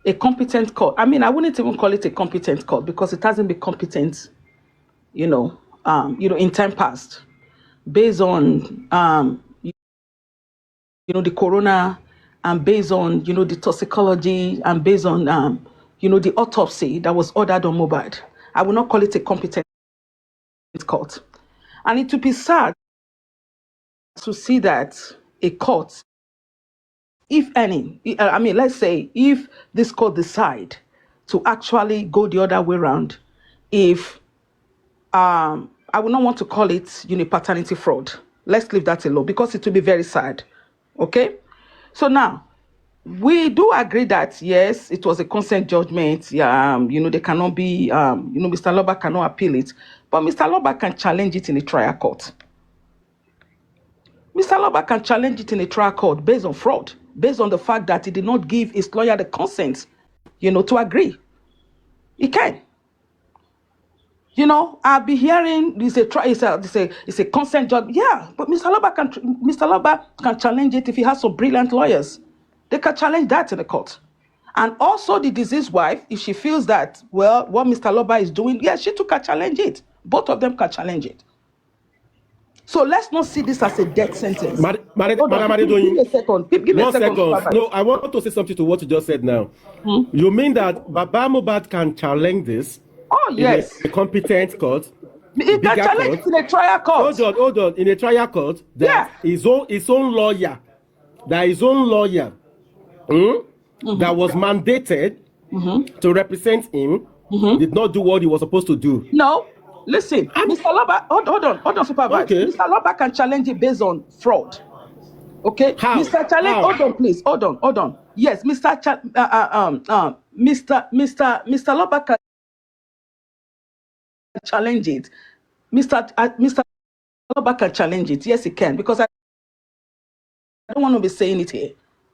a competent court. I mean, I wouldn't even call it a competent court because it hasn't been competent, in time past, based on the corona, and based on the toxicology, and based on the autopsy that was ordered on Mohbad. I will not call it a competent court, and it would be sad to see that a court, if any, I mean, let's say if this court decide to actually go the other way around, if I would not want to call it paternity fraud. Let's leave that alone because it will be very sad. Okay, so now we do agree that yes, it was a consent judgment. They cannot be, Mr. Loba cannot appeal it, but Mr. Loba can challenge it in a trial court. Mr. Loba can challenge it in a trial court based on fraud, based on the fact that he did not give his lawyer the consent, to agree. He can. I'll be hearing it's a consent judge. Yeah, but Mr. Loba can challenge it if he has some brilliant lawyers. They can challenge that in the court. And also the deceased wife, if she feels that, well, what Mr. Loba is doing, yeah, she too can challenge it. Both of them can challenge it. So let's not see this as a death sentence. Give me a second. Give me a second. No, I want to say something to what you just said now. You mean that Baba Mohbad can challenge this? Oh, yes. In a competent court? He can challenge it in a trial court. Hold on. In a trial court, his own lawyer, that was mandated to represent him, did not do what he was supposed to do. No. Listen, Mr. Loba, hold on, Supervibez. Okay. Mr. Loba can challenge it based on fraud. Okay? How? Mr. Challenge, hold on, please. Hold on. Yes, Mr. Loba can challenge it. Mr. Loba can challenge it. Yes, he can, because I don't want to be saying it here.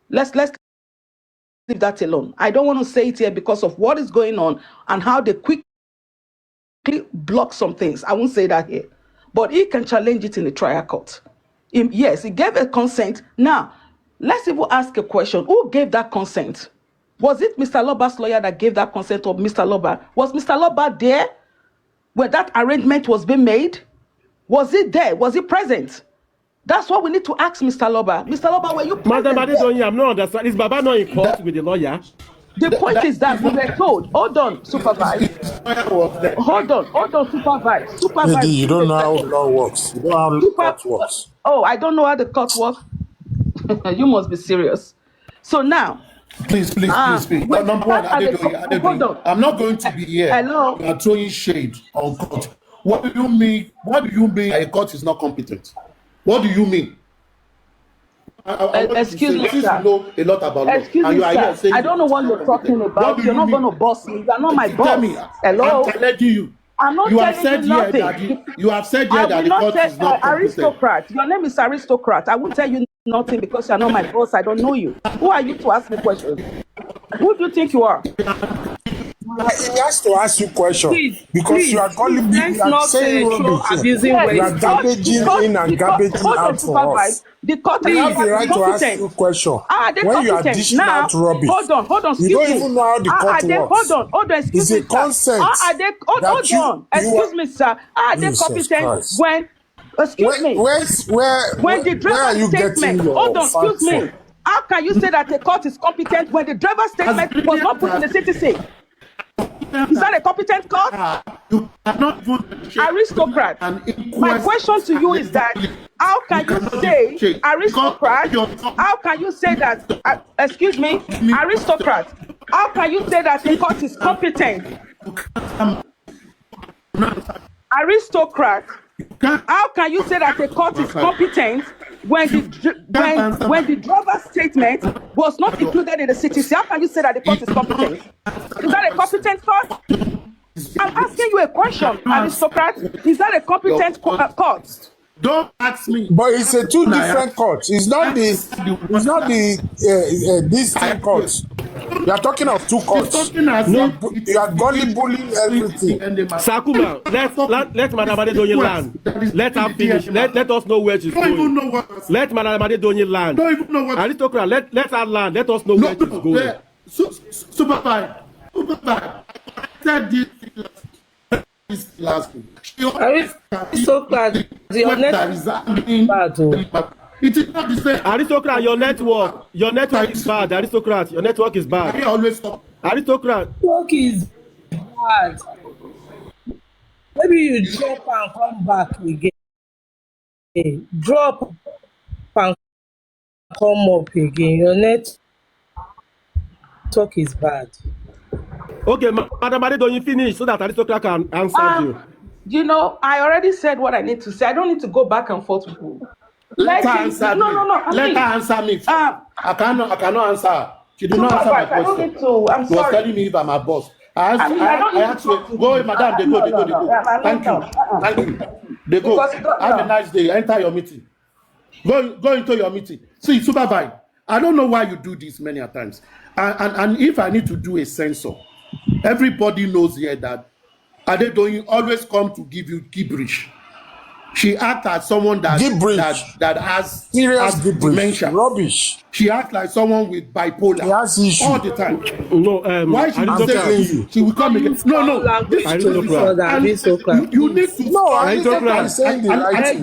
Let's leave that alone. I don't want to say it here because of what is going on and how they quickly block some things. I won't say that here. But he can challenge it in the trial court. Yes, he gave a consent. Now, let's even ask a question. Who gave that consent? Was it Mr. Loba's lawyer that gave that consent, or Mr. Loba? Was Mr. Loba there when that arrangement was being made? Was he there? Was he present? That's what we need to ask Mr. Loba. Mr. Loba, were you present? Madam, I'm not understanding. Is Baba not in court with the lawyer? The point is that we were told. Hold on, Supervibez. Hold on, Supervibez. You don't know how law works. You don't know how the court works. Oh, I don't know how the court works. You must be serious. So now, please. Number one, I'm not going to be here. Hello. You are throwing shade on court. What do you mean? A court is not competent? What do you mean? Excuse me, sir. You know a lot about excuse me, sir. I don't know what you're talking about. You're not going to boss me. You are not my boss. Tell me. Hello. I'm telling you. I'm not telling you nothing. You have said here that the court is not competent. Aristocrat. Your name is Aristocrat. I won't tell you nothing because you're not my boss. I don't know you. Who are you to ask me questions? Who do you think you are? He has to ask you questions because you are calling me. You are saying abusing words. You are garbaging in and garbaging out for us. The court you have the right to ask you questions. When you are dishing out rubbish, hold on. You don't even know how the court works. Hold on. Excuse me, it's a consent. Hold on. Excuse me, sir. Are they competent when? Excuse me. When the driver's statement. Hold on. Excuse me. How can you say that the court is competent when the driver's statement was not put in the CTC? Is that a competent court? You cannot vote. Aristocrat. My question to you is that how can you say aristocrat? How can you say that? Excuse me, aristocrat. How can you say that the court is competent? Aristocrat. How can you say that the court is competent when the driver's statement was not included in the CTC? How can you say that the court is competent? Is that a competent court? I'm asking you a question, aristocrat. Is that a competent court? Don't ask me. But it's a two different courts. It's not the these two courts. You are talking of two courts. You are gully bullying everything. Sakuma, let Madam Adedoyin land. Let her finish. Let us know where she's going. Let Madam Adedoyin land. Don't even know what. Aristocrat, let her land. Let us know where she's going. Supervibez. I said this last week. Aristocrat, your network is bad. It is not the same. Aristocrat, your network is bad. Aristocrat, your network is bad. I always stop. Aristocrat. Network is bad. Maybe you drop and come back again. Drop and come up again. Your network is bad. Okay, Madam Adedoyin, finish so that Aristocrat can answer you. You know, I already said what I need to say. I don't need to go back and forth with you. Let her answer me. Let her answer me. I cannot answer her. She did not answer my question. I don't need to. I'm sorry. She was telling me if I'm a boss. I asked her, go, madam, they go. Thank you. They go. Have a nice day. Enter your meeting. Go into your meeting. See, Supervibez, I don't know why you do this many times. And if I need to do a censor, everybody knows here that Adedoyin always come to give you gibberish. She acts as someone that has serious dementia. Rubbish. She acts like someone with bipolar all the time. No, why she not telling you? She will come again. No. This is you need to. No, I'm saying the right thing.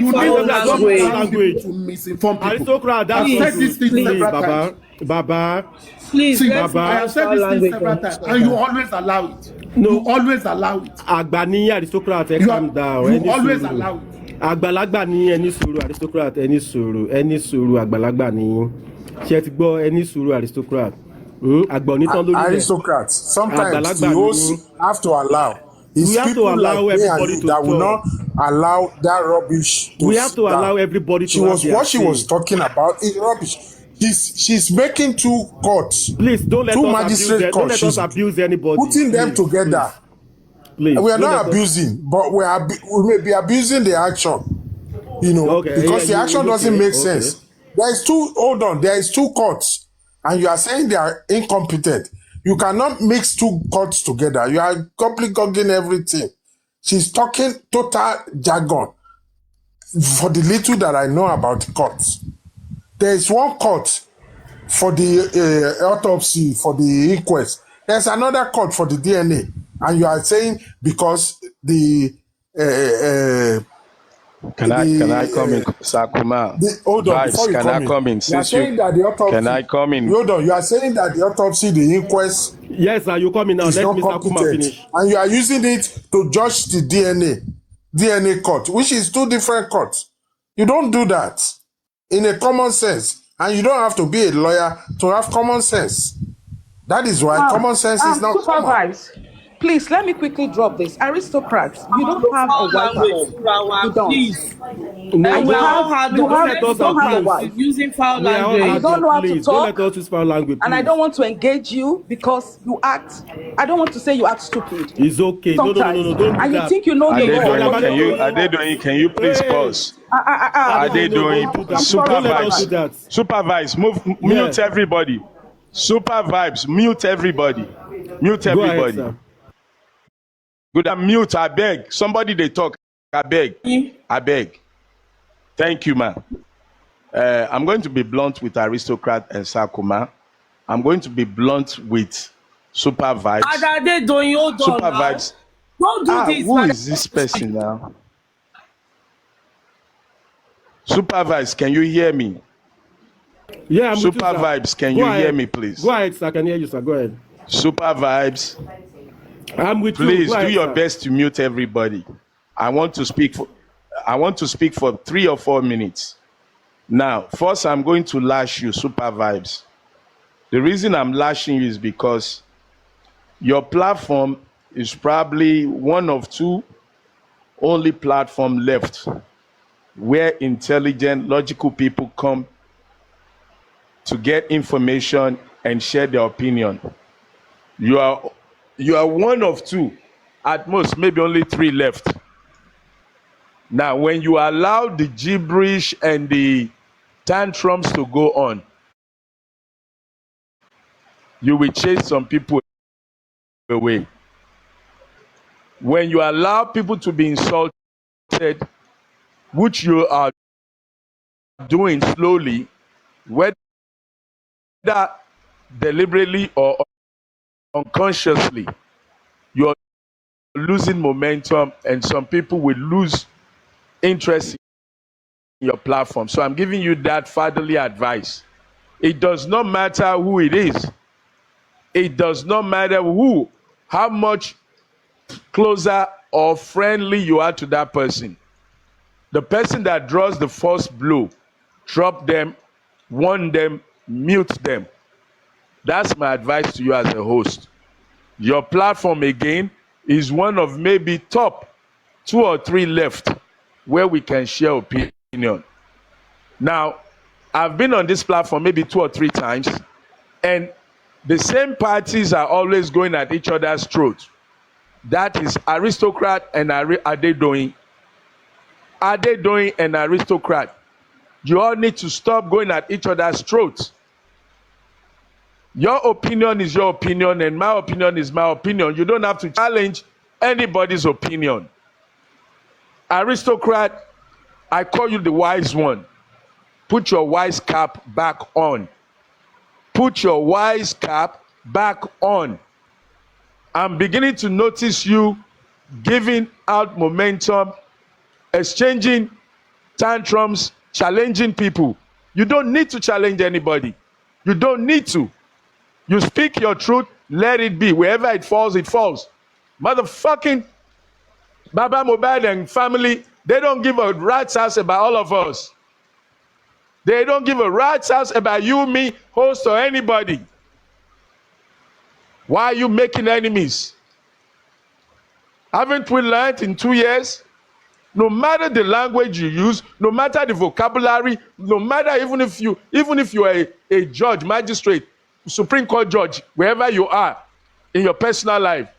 You need to misinform people. Aristocrat, that's said this thing several times. Baba. Please, I have said this thing several times, and you always allow it. No. You always allow it. Àgbà Aristocrat, calm down. You always allow it. Àgbàlagbà ni ẹni sùúrù Aristocrat, ẹni sùúrù àgbàlagbà ni. Ṣé ti gbọ́ ẹni sùúrù Aristocrat? Àgbà onítàn lórí rẹ̀. Aristocrat, sometimes the host have to allow. We have to allow everybody to talk. That will not allow that rubbish to We have to allow everybody to What she was talking about is rubbish. She's making two courts. Please don't let us abuse anybody. Putting them together. Please. We are not abusing, but we may be abusing the action. You know, because the action doesn't make sense. There is two courts, and you are saying they are incompetent. You cannot mix two courts together. You are complicating everything. She's talking total jargon for the little that I know about the courts. There is one court for the autopsy, for the inquest. There's another court for the DNA. And you are saying because the... Can I come in, Sakuma? Hold on, before you come in? You are saying that the autopsy... Can I come in? Hold on, you are saying that the autopsy, the inquest... Yes, sir, you come in now. Let Mr. Kuma finish. And you are using it to judge the DNA court, which is two different courts. You don't do that in a common sense. And you don't have to be a lawyer to have common sense. That is why common sense is not common. Please, let me quickly drop this. Aristocrats, you don't have a white platform. You don't. You don't have a wife. Using foul language. You don't know how to talk. Don't let us use foul language, and I don't want to engage you because you act. I don't want to say you act stupid. It's okay. No, don't do and that. You think you know the law. Can you please pause? Supervibez, mute everybody. Supervibez, mute everybody. Mute everybody. Go ahead, Good, mute, I beg. Somebody they talk, I beg. Thank you, man. I'm going to be blunt with Aristocrat and Sakuma. I'm going to be blunt with Supervibez. Supervibez. Don't do this. Who is this person now? Supervibez, can you hear me? Yeah, I'm Supervibez, can you hear me, please? Go ahead, sir. I can hear you, sir. Go ahead. Supervibez, I'm with please you. Please do your best to mute everybody. I want to speak for 3 or 4 minutes. Now, first I'm going to lash you, Supervibez. The reason I'm lashing you is because your platform is probably one of 2 only platform left where intelligent, logical people come to get information and share their opinion. You are one of 2, at most, maybe only 3 left. Now, when you allow the gibberish and the tantrums to go on, you will chase some people away. When you allow people to be insulted, which you are doing slowly, whether deliberately or unconsciously, you're losing momentum, and some people will lose interest in your platform. So I'm giving you that fatherly advice. It does not matter who it is. It does not matter how much closer or friendly you are to that person. The person that draws the first blow, drop them, warn them, mute them. That's my advice to you as a host. Your platform, again, is one of maybe top 2 or 3 left where we can share opinion. Now, I've been on this platform maybe 2 or 3 times, and the same parties are always going at each other's throat. That is aristocrat and Adedoyin. Adedoyin and aristocrat. You all need to stop going at each other's throats. Your opinion is your opinion, and my opinion is my opinion. You don't have to challenge anybody's opinion. Aristocrat, I call you the wise one. Put your wise cap back on. Put your wise cap back on. I'm beginning to notice you giving out momentum, exchanging tantrums, challenging people. You don't need to challenge anybody. You don't need to. You speak your truth, let it be. Wherever it falls, it falls. Motherfucking Baba Mohbad and family, they don't give a rat's ass about all of us. They don't give a rat's ass about you, me, host, or anybody. Why are you making enemies? Haven't we learned in 2 years? No matter the language you use, no matter the vocabulary, no matter even if you are a judge, magistrate, Supreme Court judge, wherever you are in your personal life,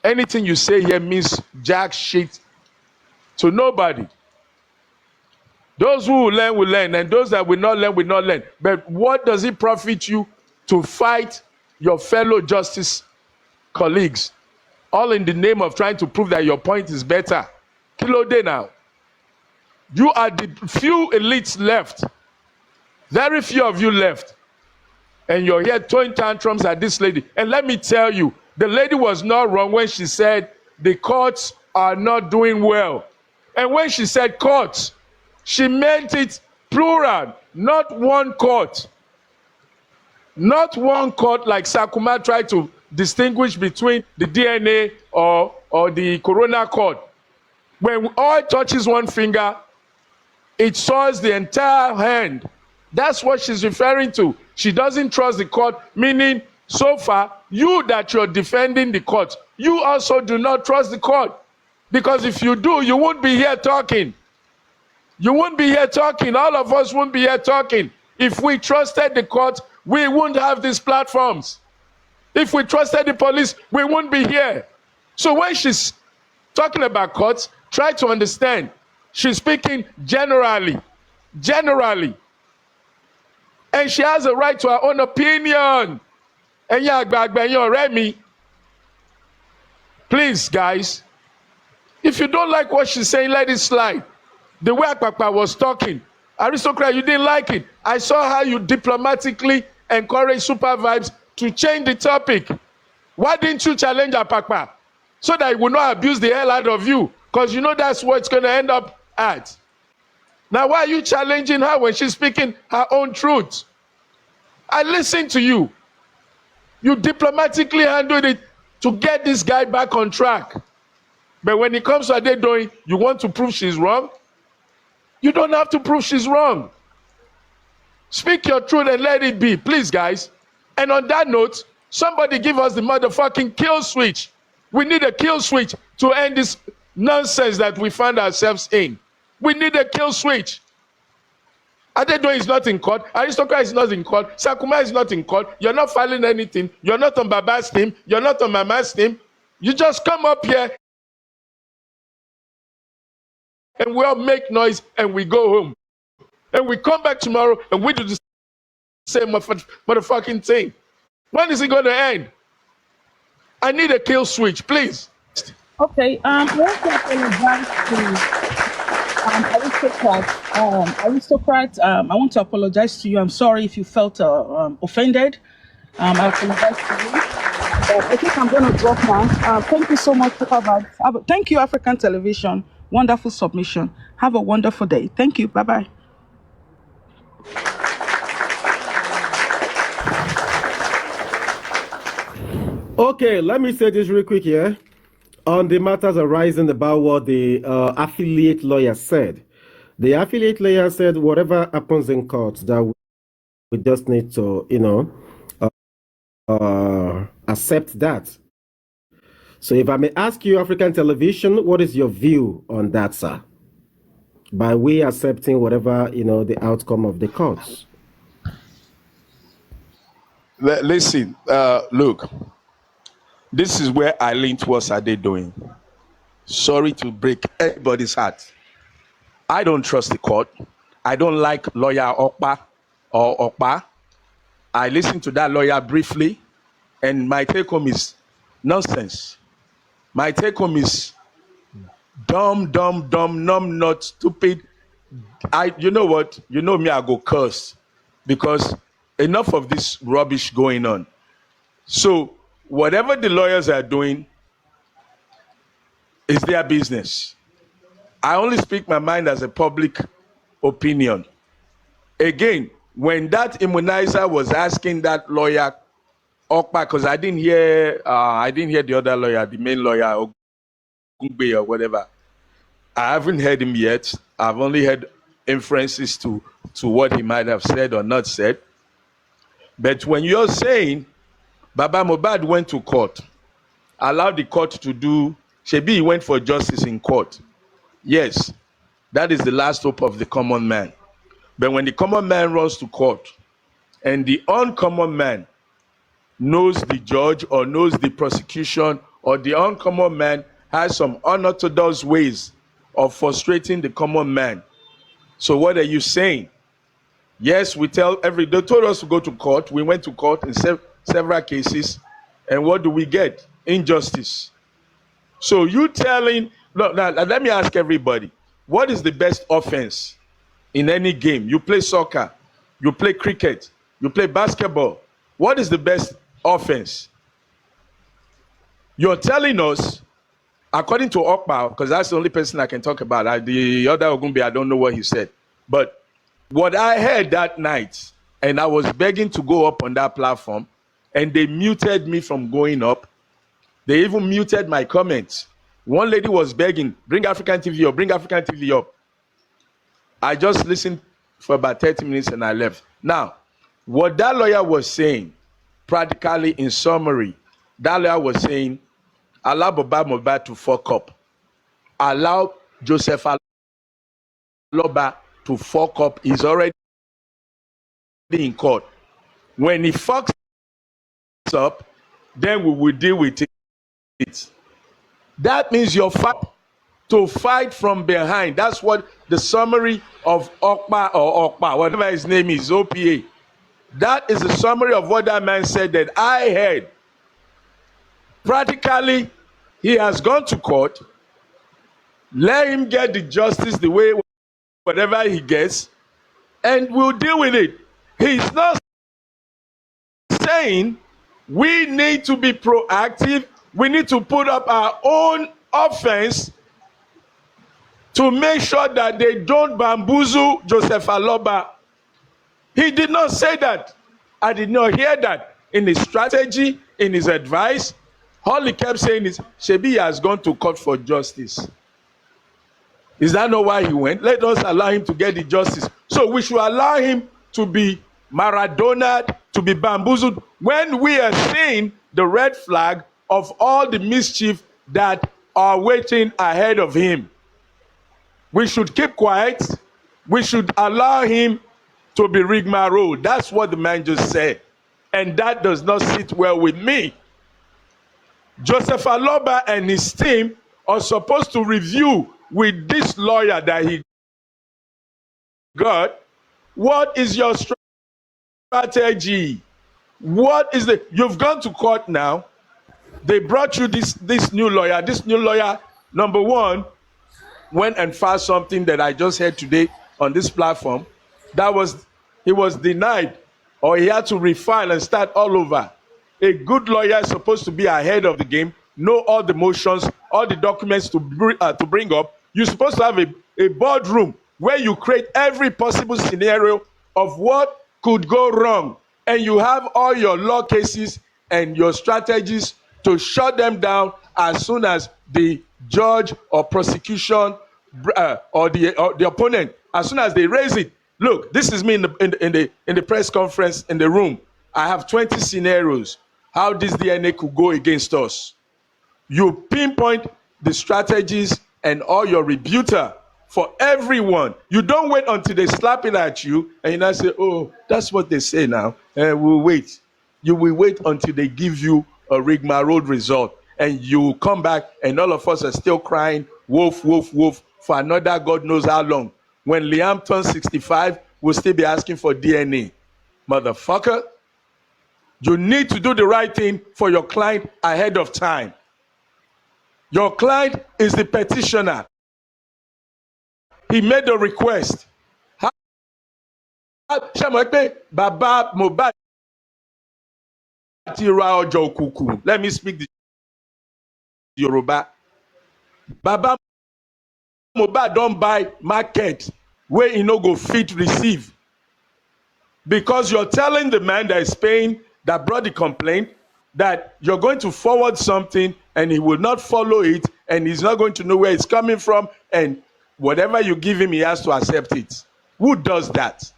anything you say here means jack shit to nobody. Those who will learn, and those that will not learn. But what does it profit you to fight your fellow justice colleagues, all in the name of trying to prove that your point is better? Kilo day now. You are the few elites left. Very few of you left. And you're here throwing tantrums at this lady. And let me tell you, the lady was not wrong when she said the courts are not doing well. And when she said courts, she meant it plural, not one court. Not one court like Sakuma tried to distinguish between the DNA or the Corona court. When oil touches one finger, it soils the entire hand. That's what she's referring to. She doesn't trust the court, meaning so far, you that you're defending the court, you also do not trust the court. Because if you do, you won't be here talking. You won't be here talking. All of us won't be here talking. If we trusted the court, we wouldn't have these platforms. If we trusted the police, we wouldn't be here. So when she's talking about courts, try to understand. She's speaking generally. Generally. And she has a right to her own opinion. And Remy, please, guys, if you don't like what she's saying, let it slide. The way Akpakpa was talking, aristocrat, you didn't like it. I saw how you diplomatically encourage Supervibez to change the topic. Why didn't you challenge Akpakpa? So that he will not abuse the hell out of you. Because you know that's what it's going to end up at. Now, why are you challenging her when she's speaking her own truth? I listened to you. You diplomatically handled it to get this guy back on track. But when it comes to Adedoyin, you want to prove she's wrong? You don't have to prove she's wrong. Speak your truth and let it be, please, guys. And on that note, somebody give us the motherfucking kill switch. We need a kill switch to end this nonsense that we find ourselves in. We need a kill switch. Adedoyin is not in court. Aristocrat is not in court. Sakuma is not in court. You're not filing anything. You're not on Baba's team. You're not on Mama's team. You just come up here and we all make noise and we go home. And we come back tomorrow and we do the same motherfucking thing. When is it going to end? I need a kill switch, please. Okay, I want to apologize to Aristocrat. I want to apologize to you. I'm sorry if you felt offended. I apologize to you. I think I'm going to drop now. Thank you so much, Supervibez. Thank you, African Television. Wonderful submission. Have a wonderful day. Thank you. Bye-bye. Okay, let me say this real quick here. On the matters arising about what the affiliate lawyer said. The affiliate lawyer said whatever happens in court, that we just need to, accept that. So if I may ask you, African Television, what is your view on that, sir? By we accepting whatever, the outcome of the courts. Listen, look, this is where I lean towards Ade doing. Sorry to break everybody's heart. I don't trust the court. I don't like lawyer Okpa or Okpa. I listened to that lawyer briefly, and my take home is nonsense. My take home is dumb, not stupid. You know what? You know me, I go curse because enough of this rubbish going on. So whatever the lawyers are doing is their business. I only speak my mind as a public opinion. Again, when that immunizer was asking that lawyer Okpa, because I didn't hear the other lawyer, the main lawyer, Ogungbe or whatever. I haven't heard him yet. I've only heard inferences to what he might have said or not said. But when you're saying Baba Mohbad went to court, allowed the court to do, Shebi he went for justice in court. Yes, that is the last hope of the common man. But when the common man runs to court and the uncommon man knows the judge or knows the prosecution, or the uncommon man has some unorthodox ways of frustrating the common man. So what are you saying? Yes, they told us to go to court. We went to court in several cases. And what do we get? Injustice. So you telling, now let me ask everybody, what is the best offense in any game? You play soccer, you play cricket, you play basketball. What is the best offense? You're telling us, according to Okpa, because that's the only person I can talk about. The other Ogumbe, I don't know what he said. But what I heard that night, and I was begging to go up on that platform, and they muted me from going up. They even muted my comments. One lady was begging, bring African TV up, bring African TV up. I just listened for about 30 minutes and I left. Now, what that lawyer was saying, practically in summary, that lawyer was saying, allow Baba Mohbad to fuck up. Allow Joseph Aloba to fuck up. He's already in court. When he fucks up, then we will deal with it. That means you're to fight from behind. That's what the summary of Okpa, whatever his name is, OPA. That is the summary of what that man said that I heard. Practically, he has gone to court. Let him get the justice the way, whatever he gets, and we'll deal with it. He's not saying we need to be proactive. We need to put up our own offense to make sure that they don't bamboozle Joseph Aloba. He did not say that. I did not hear that in his strategy, in his advice. All he kept saying is, Shebi has gone to court for justice. Is that not why he went? Let us allow him to get the justice. So we should allow him to be Maradona, to be bamboozled, when we are seeing the red flag of all the mischief that are waiting ahead of him. We should keep quiet. We should allow him to be rigmarole. That's what the man just said. And that does not sit well with me. Joseph Aloba and his team are supposed to review with this lawyer that he got. What is your strategy? What is you've gone to court now. They brought you this new lawyer. This new lawyer, number one, went and filed something that I just heard today on this platform. He was denied or he had to refile and start all over. A good lawyer is supposed to be ahead of the game, know all the motions, all the documents to bring up. You're supposed to have a boardroom where you create every possible scenario of what could go wrong, and you have all your law cases and your strategies to shut them down as soon as the judge or prosecution or the opponent, as soon as they raise it. Look, this is me in the press conference in the room. I have 20 scenarios how this DNA could go against us. You pinpoint the strategies and all your rebuter for everyone. You don't wait until they slap it at you and you now say, oh, that's what they say now. We'll wait. You will wait until they give you a rigmarole result, and you will come back and all of us are still crying wolf, wolf, wolf for another God knows how long. When Liam turns 65, we'll still be asking for DNA. Motherfucker, you need to do the right thing for your client ahead of time. Your client is the petitioner. He made a request. Baba Mohbad ti ra ọjà òkùnkùn. Let me speak the Yoruba. Baba Mohbad don buy market where he no go fit receive. Because you're telling the man that is paying, that brought the complaint, that you're going to forward something and he will not follow it and he's not going to know where it's coming from, and whatever you give him, he has to accept it. Who does that?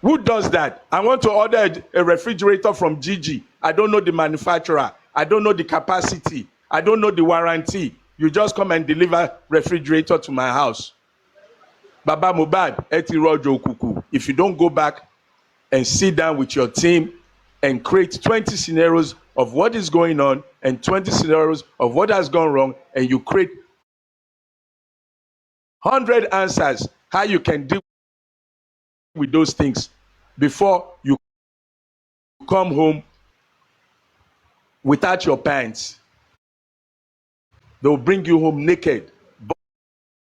Who does that? I want to order a refrigerator from Gigi. I don't know the manufacturer. I don't know the capacity. I don't know the warranty. You just come and deliver refrigerator to my house. Baba Mohbad, eti rojo kuku. If you don't go back and sit down with your team and create 20 scenarios of what is going on and 20 scenarios of what has gone wrong, and you create 100 answers how you can deal with those things before you come home without your pants. They'll bring you home naked,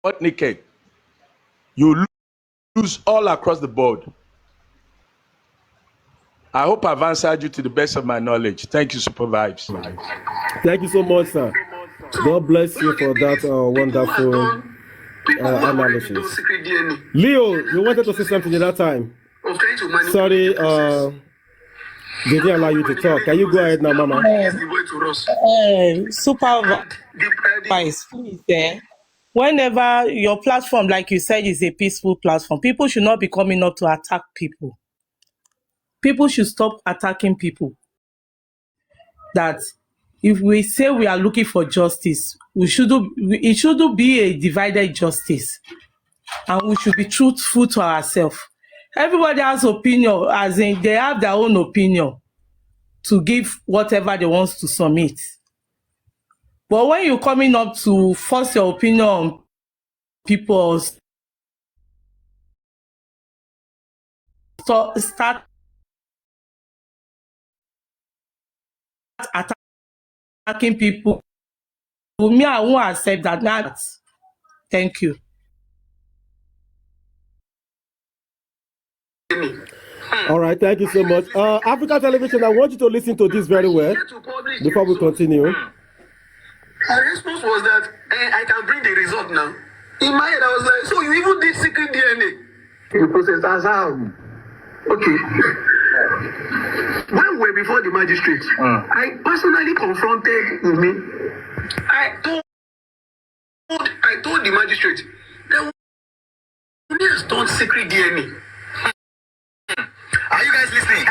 butt naked. You lose all across the board. I hope I've answered you to the best of my knowledge. Thank you, Supervibez. Thank you so much, sir. God bless you for that wonderful analysis. Leo, you wanted to say something at that time. Sorry, didn't allow you to talk. Can you go ahead now, Mama? Supervibez, please. Whenever your platform, like you said, is a peaceful platform, people should not be coming up to attack people. People should stop attacking people. That if we say we are looking for justice, it shouldn't be a divided justice, and we should be truthful to ourselves. Everybody has opinion, as in they have their own opinion to give whatever they want to submit. But when you're coming up to force your opinion on people, start attacking people, to me, I won't accept that. Thank you. All right, thank you so much. Africa Television, I want you to listen to this very well before we continue. Her response was that I can bring the result now. In my head, I was like, so you even did secret DNA? The process as how? Okay. When we were before the magistrate, I personally confronted Umi. I told the magistrate that Umi has done secret DNA. Are you guys listening?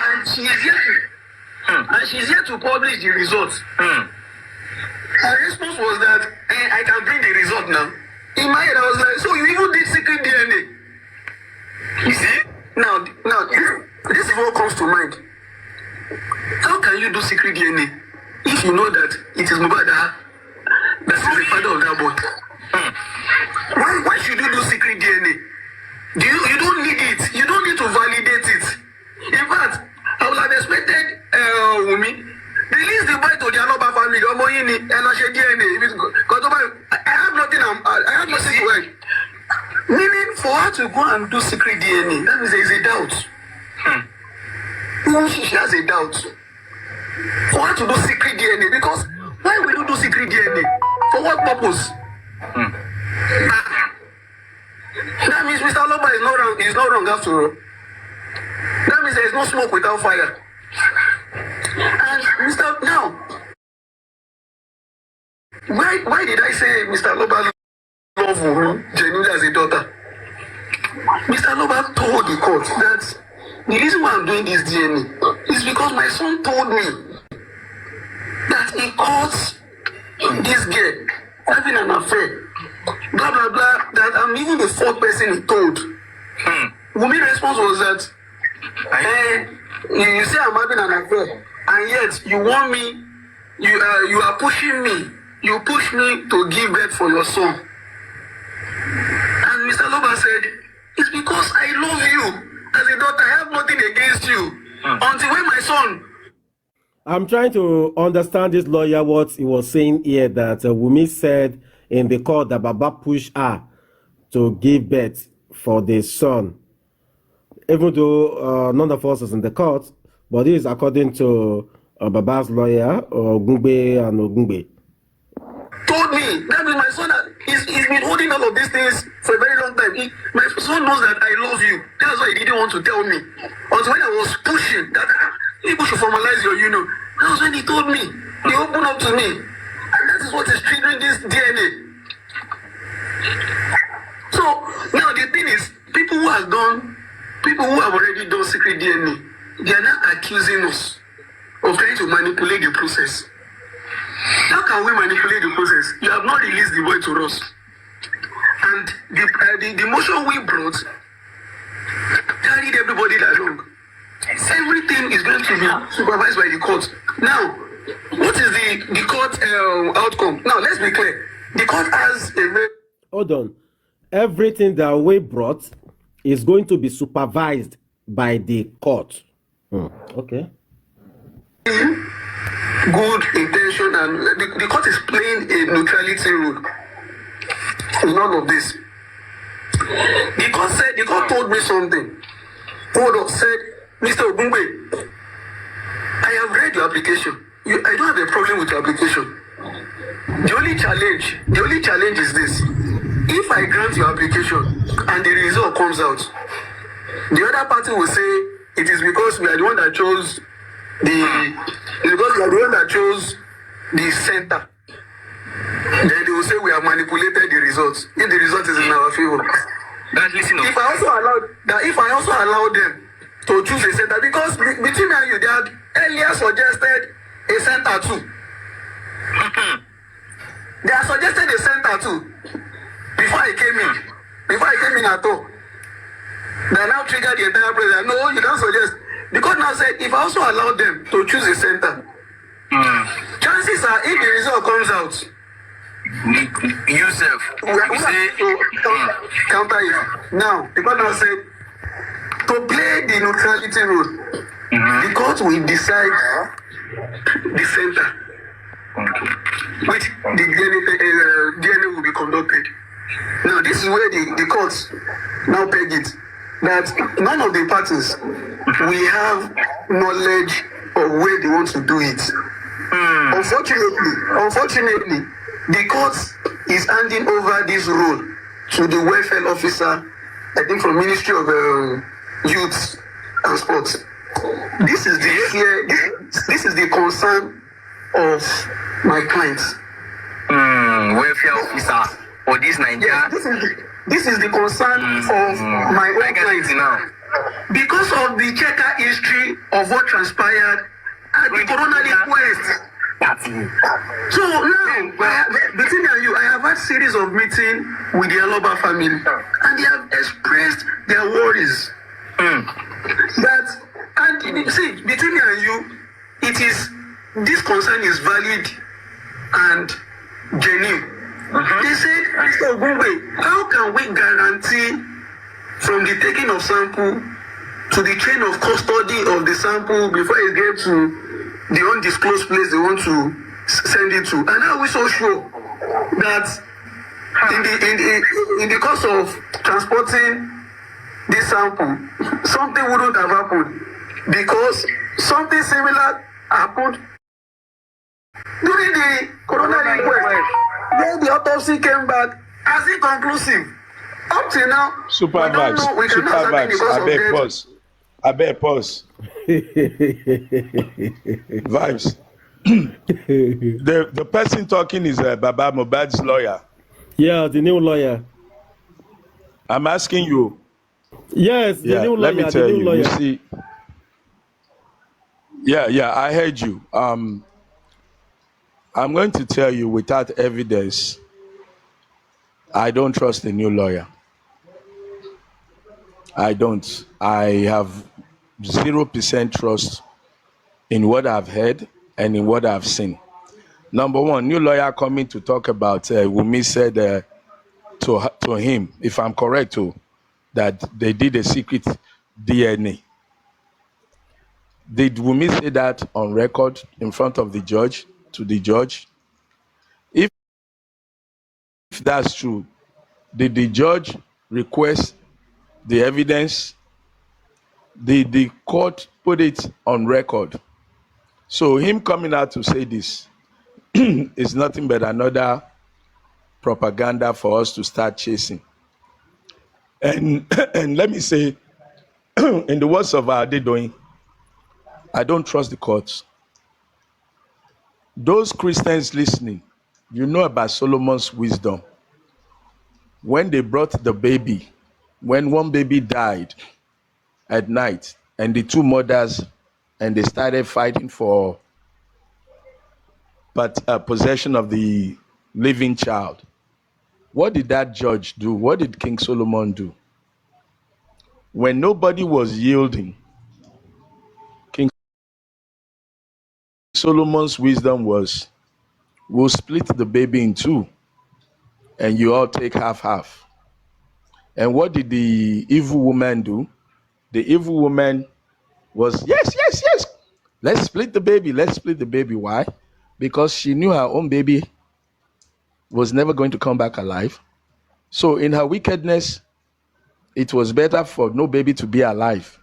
And she's here to publish the results. Her response was that I can bring the result now. In my head, I was like, so you even did secret DNA? You see? Now, this is what comes to mind. How can you do secret DNA if you know that it is Mohbad that is the father of that boy? Why should you do secret DNA? You don't need it. You don't need to validate it. In fact, I would have expected Wumi release the boy to the Aloba family. And I share DNA. I have nothing. I have nothing to hide. Meaning, for her to go and do secret DNA, that means there is a doubt. Even she has a doubt. For her to do secret DNA, because why will you do secret DNA? For what purpose? That means Mr. Loba is not wrong. He's not wrong after all. That means there is no smoke without fire. And Mr. Now, why did I say Mr. Loba love genuinely as a daughter? Mr. Loba told the court that the reason why I'm doing this DNA is because my son told me that he caught this girl having an affair. Blah blah blah. That I'm even the fourth person he told. Wumi's response was that you say I'm having an affair, and yet you want me, you are pushing me. You push me to give birth for your son. And Mr. Loba said, it's because I love you. As a daughter, I have nothing against you. Until when my son... I'm trying to understand this lawyer, what he was saying here, that Wumi said in the court that Baba pushed her to give birth for the son. Even though none of us is in the court, but this is according to Baba's lawyer, Ogungbe and Ogungbe. Told me that means my son he's been holding all of these things for a very long time. My son knows that I love you. That's why he didn't want to tell me. Until when I was pushing that people should formalize your union. That was when he told me. He opened up to me. And that is what is triggering this DNA. So now the thing is, people who have already done secret DNA, they are now accusing us of trying to manipulate the process. How can we manipulate the process? You have not released the boy to us. And the motion we brought carried everybody along. Everything is going to be supervised by the court. Now, what is the court outcome? Now, let's be clear. The court has a... Hold on. Everything that we brought is going to be supervised by the court. Okay. Good intention, and the court is playing a neutrality role in all of this. The court told me something. Hold on, said, Mr. Ogungbe, I have read your application. I don't have a problem with your application. The only challenge is this. If I grant your application and the result comes out, the other party will say it is because we are the one that chose the center. Then they will say we have manipulated the results. If the result is in our favor. If I also allow them to choose a center, because between me and you, they had earlier suggested a center too. They have suggested a center too. Before I came in at all. They now triggered the entire process. No, you don't suggest. The court now said, if I also allow them to choose a center, chances are, if the result comes out, yourself, we say, counter it. Now, the court now said, to play the neutrality role, the court will decide the center, which the DNA will be conducted. Now, this is where the courts now peg it, that none of the parties we have knowledge of where they want to do it. Unfortunately, the court is handing over this role to the welfare officer, I think from Ministry of Youth and Sports. This is the fear, this is the concern of my clients. Welfare officer for this Nigeria. Yes, this is the concern of my own clients now. Because of the checker history of what transpired at the Corona request. So now, between me and you, I have had series of meetings with the Aloba family, and they have expressed their worries. See, between me and you, this concern is valid and genuine. They said, Mr. Ogungbe, how can we guarantee from the taking of sample to the chain of custody of the sample before it gets to the undisclosed place they want to send it to? And how are we so sure that in the course of transporting this sample, something wouldn't have happened? Because something similar happened during the coroner inquest. Then the autopsy came back as inconclusive. Up till now, Supervibez. we cannot ascertain the cause of death. Pause. I beg pause. Vibes. The person talking is Baba Mohbad's lawyer. Yeah, the new lawyer. I'm asking you. Yes, the new lawyer. Let me tell you. Lawyer. You see. Yeah, I heard you. I'm going to tell you without evidence, I don't trust the new lawyer. I don't. I have 0% trust in what I've heard and in what I've seen. Number one, new lawyer coming to talk about Wunmi said to him, if I'm correct, that they did a secret DNA. Did Wunmi say that on record in front of the judge, to the judge? If that's true, did the judge request the evidence? Did the court put it on record? So him coming out to say this is nothing but another propaganda for us to start chasing. And let me say, in the words of Adedoyin, I don't trust the courts. Those Christians listening, you know about Solomon's wisdom. When they brought the baby, when one baby died at night, and the two mothers, and they started fighting for possession of the living child. What did that judge do? What did King Solomon do? When nobody was yielding, King Solomon's wisdom was, we'll split the baby in two, and you all take half. And what did the evil woman do? The evil woman was, yes. Let's split the baby. Why? Because she knew her own baby was never going to come back alive. So in her wickedness, it was better for no baby to be alive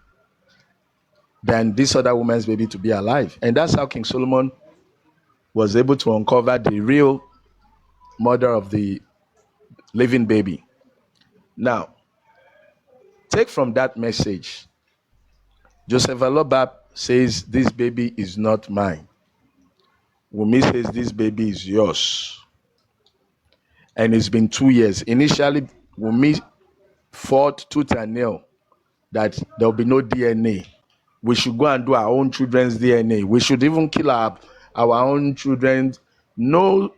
than this other woman's baby to be alive. And that's how King Solomon was able to uncover the real mother of the living baby. Now, take from that message, Joseph Aloba says, this baby is not mine. Wunmi says, this baby is yours. And it's been 2 years. Initially, Wunmi fought tooth and nail that there will be no DNA. We should go and do our own children's DNA. We should even kill our own children. No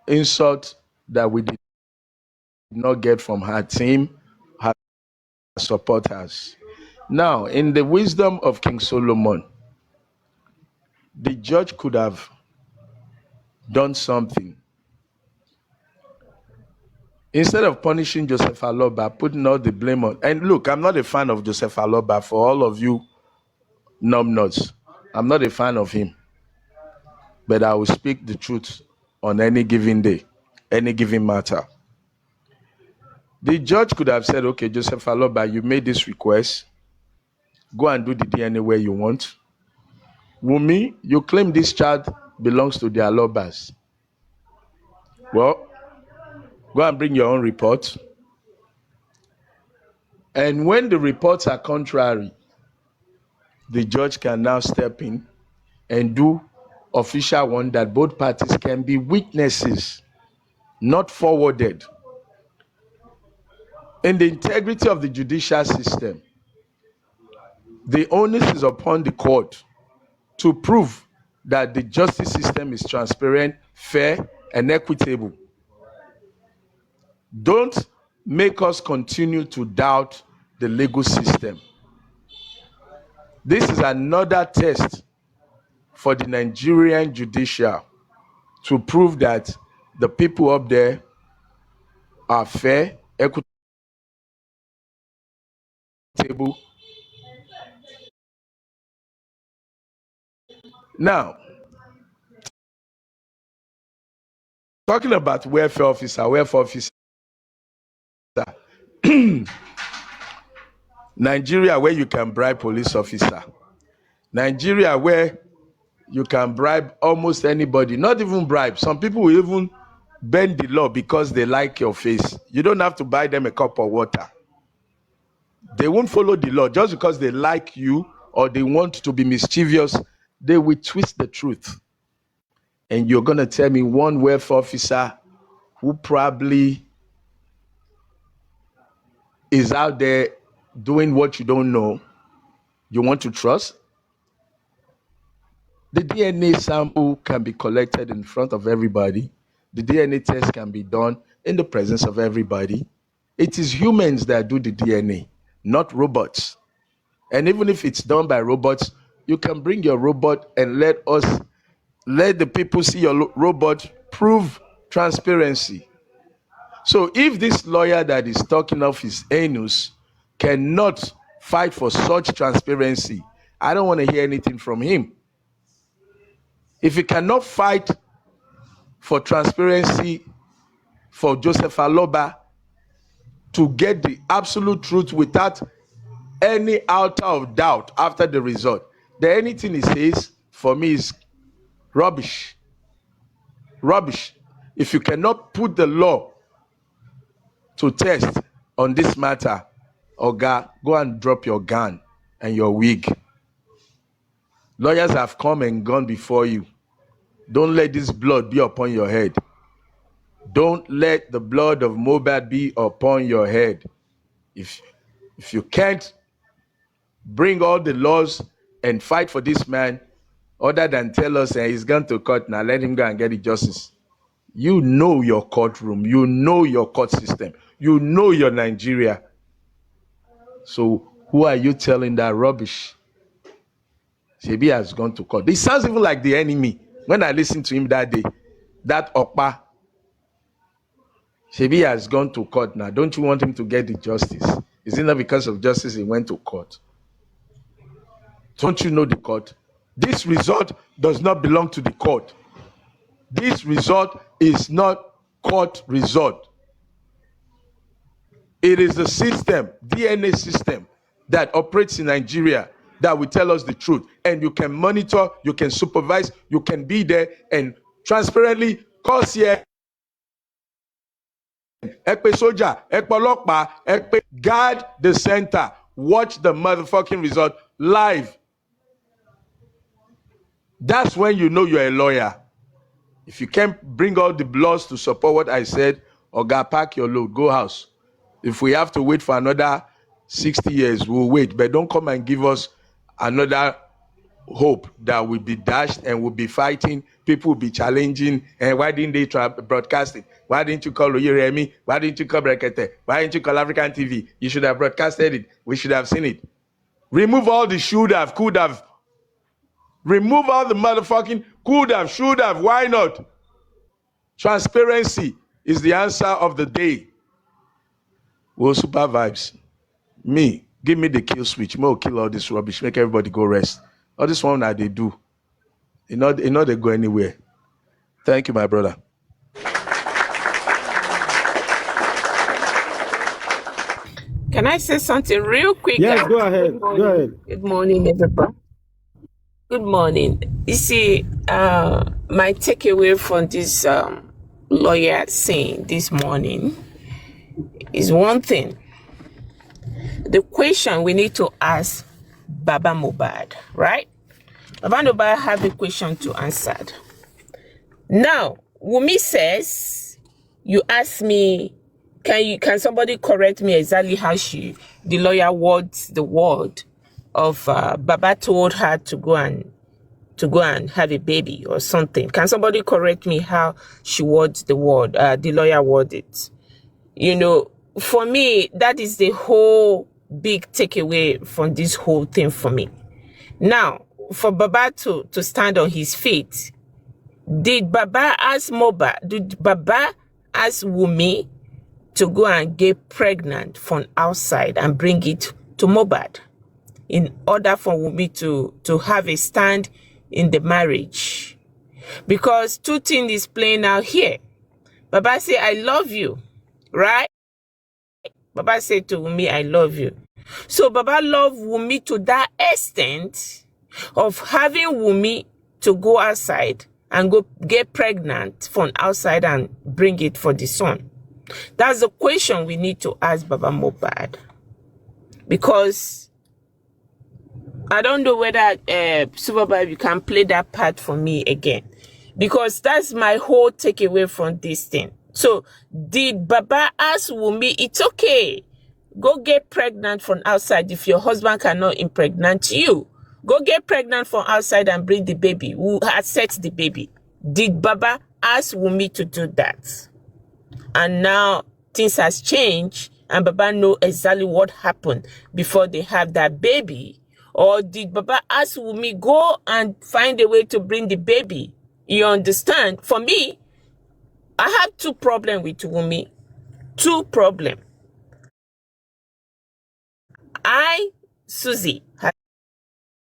insult that we did not get from her team, her supporters. Now, in the wisdom of King Solomon, the judge could have done something. Instead of punishing Joseph Aloba, putting all the blame on. And look, I'm not a fan of Joseph Aloba, for all of you numbnuts. I'm not a fan of him. But I will speak the truth on any given day, any given matter. The judge could have said, okay, Joseph Aloba, you made this request. Go and do the DNA where you want. Wunmi, you claim this child belongs to the Alobas. Well, go and bring your own report. And when the reports are contrary, the judge can now step in and do official one that both parties can be witnesses, not forwarded. In the integrity of the judicial system, the onus is upon the court to prove that the justice system is transparent, fair, and equitable. Don't make us continue to doubt the legal system. This is another test for the Nigerian judicial to prove that the people up there are fair, equitable. Now, talking about welfare officer, Nigeria, where you can bribe police officer. Nigeria, where you can bribe almost anybody, not even bribe. Some people will even bend the law because they like your face. You don't have to buy them a cup of water. They won't follow the law just because they like you or they want to be mischievous. They will twist the truth. And you're going to tell me one welfare officer who probably is out there doing what you don't know, you want to trust? The DNA sample can be collected in front of everybody. The DNA test can be done in the presence of everybody. It is humans that do the DNA, not robots. And even if it's done by robots, you can bring your robot and let the people see your robot, prove transparency. So if this lawyer that is talking of his anus cannot fight for such transparency, I don't want to hear anything from him. If he cannot fight for transparency for Joseph Aloba to get the absolute truth without any iota of doubt after the result, then anything he says for me is rubbish. Rubbish. If you cannot put the law to test on this matter, Oga, go and drop your gun and your wig. Lawyers have come and gone before you. Don't let this blood be upon your head. Don't let the blood of Mohbad be upon your head. If you can't bring all the laws and fight for this man, other than tell us he's gone to court, now let him go and get the justice. You know your courtroom. You know your court system. You know your Nigeria. So who are you telling that rubbish? Shebi has gone to court. This sounds even like the enemy. When I listened to him that day, that Okpa, Shebi has gone to court now. Don't you want him to get the justice? Is it not because of justice he went to court? Don't you know the court? This result does not belong to the court. This result is not court result. It is the system, DNA system, that operates in Nigeria that will tell us the truth. And you can monitor, you can supervise, you can be there and transparently cause here. Ekpe soldier, ekpe olokpa, ekpe guard the center. Watch the motherfucking result live. That's when you know you're a lawyer. If you can't bring all the laws to support what I said, Oga, pack your load, go house. If we have to wait for another 60 years, we'll wait. But don't come and give us another hope that we'll be dashed and we'll be fighting. People will be challenging. And why didn't they try broadcast it? Why didn't you call Oyeremi? Why didn't you call Brekete? Why didn't you call African TV? You should have broadcasted it. We should have seen it. Remove all the should have, could have. Remove all the motherfucking could have, should have. Why not? Transparency is the answer of the day. Well, Supervibez. Me, give me the kill switch. May kill all this rubbish. Make everybody go rest. All this one that they do. You know they go anywhere. Thank you, my brother. Can I say something real quick? Yes, go ahead. Go ahead. Good morning, everybody. Good morning. You see, my takeaway from this lawyer saying this morning is one thing. The question we need to ask Baba Mohbad, right? Baba Mohbad have a question to answer. Now, Wumi says, you ask me, can somebody correct me exactly how the lawyer words the word of Baba told her to go and have a baby or something. Can somebody correct me how she words the word, the lawyer worded it? You know, for me, that is the whole big takeaway from this whole thing for me. Now, for Baba to stand on his feet, did Baba ask Wumi to go and get pregnant from outside and bring it to Mohbad in order for Wumi to have a stand in the marriage? Because two things is playing out here. Baba say, I love you, right? Baba said to Wumi, I love you. So Baba loved Wumi to that extent of having Wumi to go outside and go get pregnant from outside and bring it for the son? That's the question we need to ask Baba Mohbad. Because I don't know whether Supervibez, you can play that part for me again. Because that's my whole takeaway from this thing. So, did Baba ask Wumi, it's okay, go get pregnant from outside if your husband cannot impregnate you? Go get pregnant from outside and bring the baby. Who accepts the baby? Did Baba ask Wumi to do that? And now things has changed and Baba know exactly what happened before they have that baby. Or did Baba ask Wumi, go and find a way to bring the baby? You understand? For me, I have two problems with Wumi. Two problems. Susie,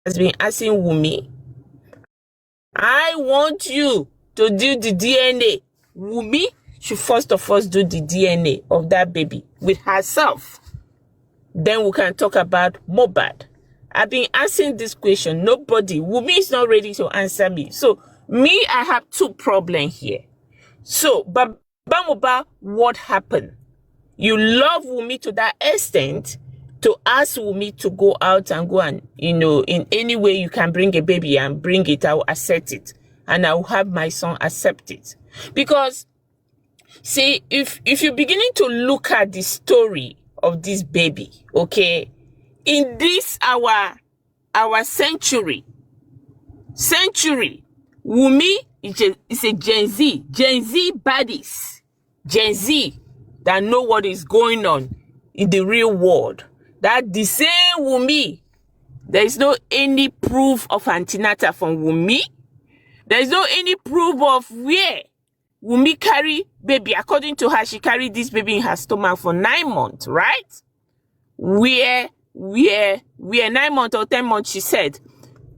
has been asking Wumi, I want you to do the DNA. Wumi should first of all do the DNA of that baby with herself. Then we can talk about Mohbad. I've been asking this question. Nobody, Wumi is not ready to answer me. So, me, I have two problems here. So, Baba Mohbad, what happened? You love Wumi to that extent to ask Wumi to go out and go and, in any way you can bring a baby and bring it, I will accept it. And I will have my son accept it. Because, see, if you're beginning to look at the story of this baby, okay, in this our century, Wumi is a Gen Z baddies, Gen Z that know what is going on in the real world. That the same Wumi, there is no any proof of antenatal from Wumi. There is no any proof of where Wumi carry baby. According to her, she carried this baby in her stomach for 9 months, right? Where 9 months or 10 months, she said,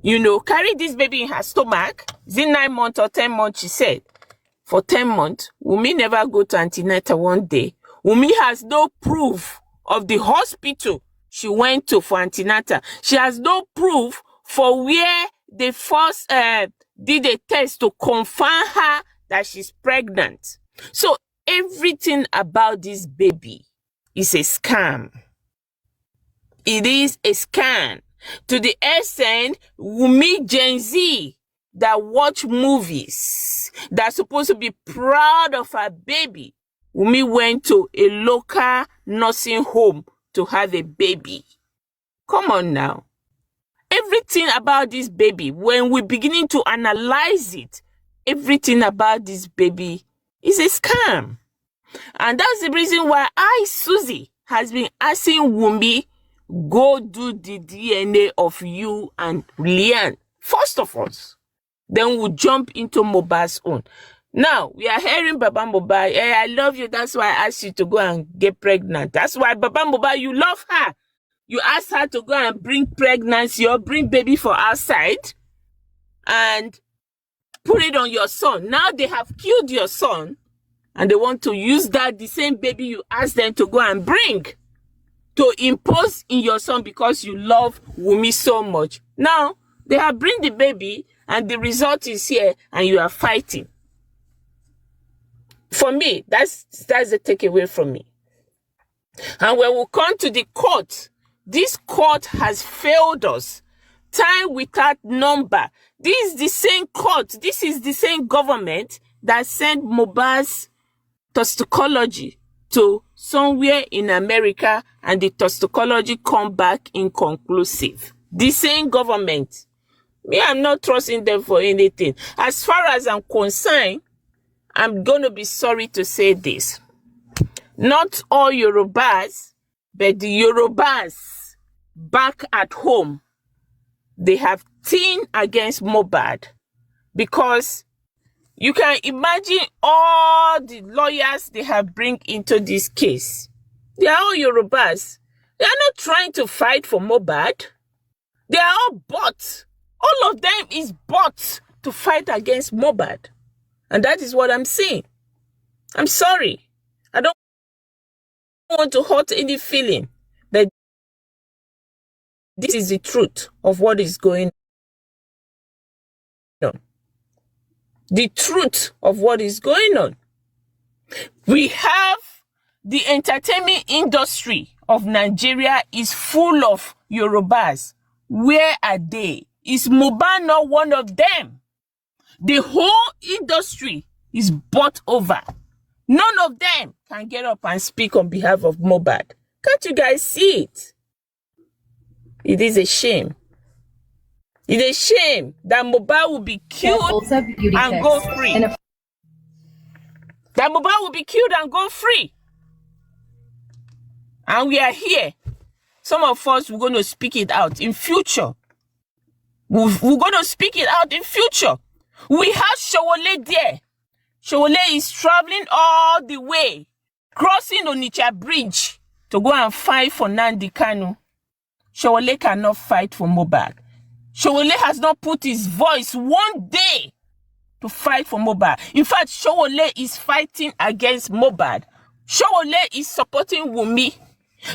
carry this baby in her stomach. Is it 9 months or 10 months, she said. For 10 months, Wumi never go to antenatal one day. Wumi has no proof of the hospital she went to for antenatal. She has no proof for where they first did a test to confirm her that she's pregnant. So everything about this baby is a scam. It is a scam. To the extent, Wumi Gen Z that watch movies, that's supposed to be proud of her baby, Wumi went to a local nursing home to have a baby. Come on now. Everything about this baby, when we're beginning to analyze it, everything about this baby is a scam. And that's the reason why Susie, has been asking Wumi, go do the DNA of you and Lian. First of all, then we'll jump into Mohbad's own. Now, we are hearing Baba Mohbad, hey, I love you, that's why I asked you to go and get pregnant. That's why, Baba Mohbad, you love her. You asked her to go and bring pregnancy or bring baby for outside and put it on your son. Now they have killed your son and they want to use that, the same baby you asked them to go and bring, to impose in your son because you love Wumi so much. Now, they have bring the baby and the result is here and you are fighting. For me, that's the takeaway from me. And when we come to the court, this court has failed us time without number. This is the same court, this is the same government that sent Mohbad's toxicology to somewhere in America and the toxicology come back inconclusive. The same government. Me, I'm not trusting them for anything. As far as I'm concerned, I'm going to be sorry to say this. Not all Yorubas, but the Yorubas back at home, they have teamed against Mohbad because you can imagine all the lawyers they have bring into this case. They are all Yorubas. They are not trying to fight for Mohbad. They are all bots. All of them is bots to fight against Mohbad. And that is what I'm saying. I'm sorry. I don't want to hurt any feeling. But this is the truth of what is going on. on. The truth of what is going on. We have the entertainment industry of Nigeria is full of Yorubas. Where are they? Is Mohbad not one of them? The whole industry is bought over. None of them can get up and speak on behalf of Mohbad. Can't you guys see it? It is a shame. It is a shame that Mohbad will be killed and go free. That Mohbad will be killed and go free. And we are here. Some of us, we're going to speak it out in future. We're going to speak it out in future. We have Showole there. Showole is traveling all the way, crossing Onitsha Bridge to go and fight for Nnamdi Kanu. Showole cannot fight for Mohbad. Showole has not put his voice one day to fight for Mohbad. In fact, Showole is fighting against Mohbad. Showole is supporting Wunmi.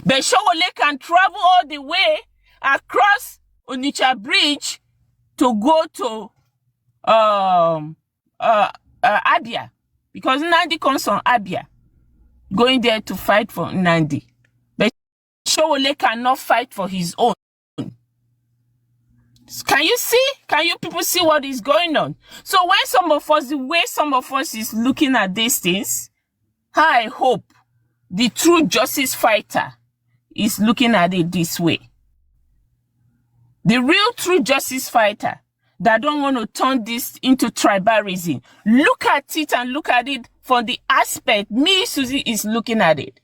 But Showole can travel all the way across Onitsha Bridge to go to Abia, because Nnamdi comes from Abia, going there to fight for Nnamdi. But Showole cannot fight for his own. Can you see? Can you people see what is going on? So when some of us, the way some of us is looking at these things, I hope the true justice fighter is looking at it this way. The real true justice fighter that don't want to turn this into tribalism. Look at it and look at it from the aspect me, Susie, is looking at it.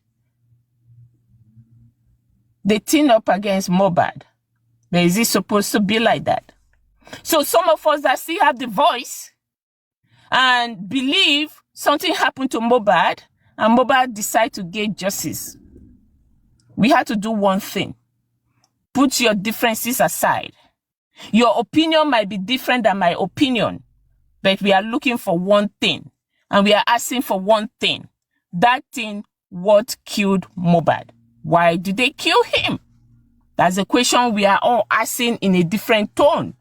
They team up against Mohbad. But is it supposed to be like that? So some of us that still have the voice and believe something happened to Mohbad and Mohbad decide to get justice. We have to do one thing. Put your differences aside. Your opinion might be different than my opinion, but we are looking for one thing and we are asking for one thing. That thing, what killed Mohbad? Why did they kill him? That's a question we are all asking in a different tone,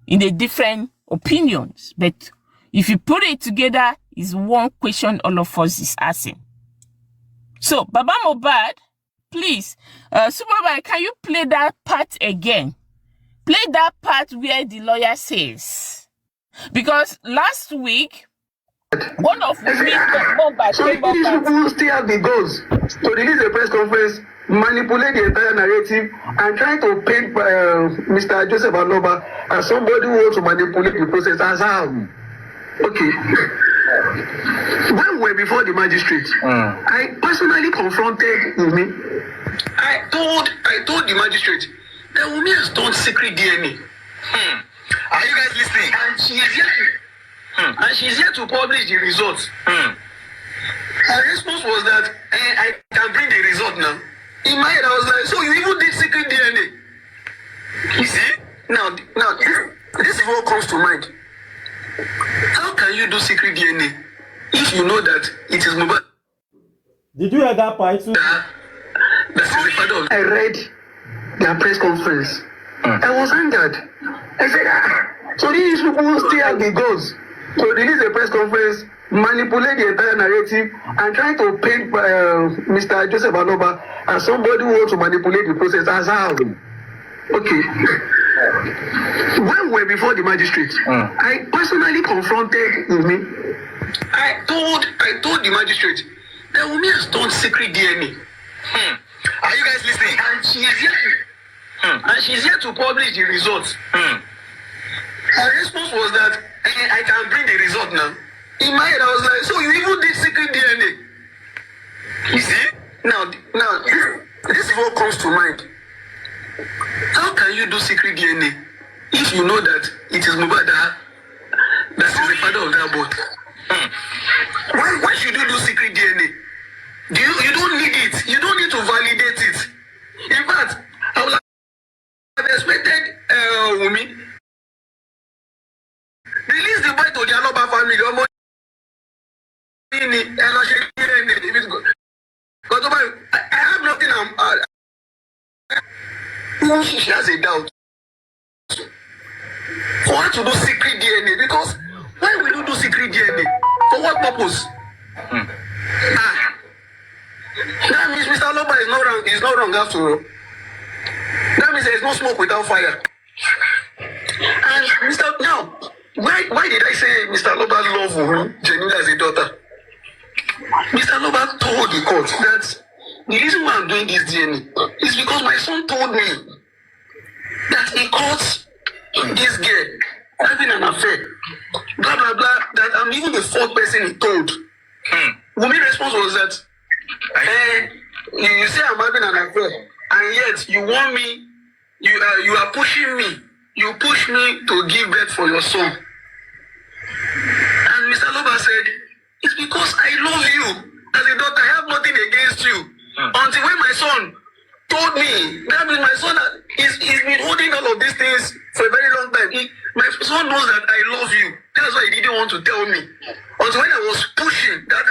in a different opinions. But if you put it together, it's one question all of us is asking. So, Baba Mohbad, please, Supervibez, can you play that part again? Play that part where the lawyer says. Because last week, one of the Mohbad so these people still have the goals to release a press conference, manipulate the entire narrative, and try to paint Mr. Joseph Aloba as somebody who wants to manipulate the process as how. Okay. When we were before the magistrate, I personally confronted Wunmi. I told the magistrate that Wunmi has done secret DNA. Are you guys listening? And she is here. And she's here to publish the results. Her response was that I can bring the result now. In my head, I was like, so you even did secret DNA? You see? Now, this is what comes to mind. How can you do secret DNA if you know that it is Mohbad? Did you hear that part too? I read their press conference. I was angered. I said, so these people still have the goals to release a press conference, manipulate the entire narrative, and try to paint Mr. Joseph Aloba as somebody who wants to manipulate the process as how. Okay. When we were before the magistrate, I personally confronted Wunmi. I told the magistrate that Wunmi has done secret DNA. Are you guys listening? And she is here. And she's here to publish the results. Her response was that I can bring the result now. In my head, I was like, so you even did secret DNA? You see? Now, this is what comes to mind. How can you do secret DNA if you know that it is Mohbad that is the father of that boy? Why should you do secret DNA? You don't need it. You don't need to validate it. In fact, I would have expected Wunmi release the boy to the Aloba family. I have nothing. She has a doubt. For want to do secret DNA because why will you do secret DNA? For what purpose? That means Mr. Loba is not wrong. Is not wrong after all. That means there is no smoke without fire. And now, why did I say Mr. Loba love Jenny as a daughter? Mr. Loba told the court that the reason why I'm doing this DNA is because my son told me that he caught this girl having an affair, blah blah blah. That I'm even the fourth person he told. Wumi's response was that, you say I'm having an affair, and yet you want me, you are pushing me, you push me to give birth for your son. And Mr. Loba said, it's because I love you as a daughter. I have nothing against you. Until when my son told me, that means my son he's been holding all of these things for a very long time. My son knows that I love you. That's why he didn't want to tell me. Until when I was pushing that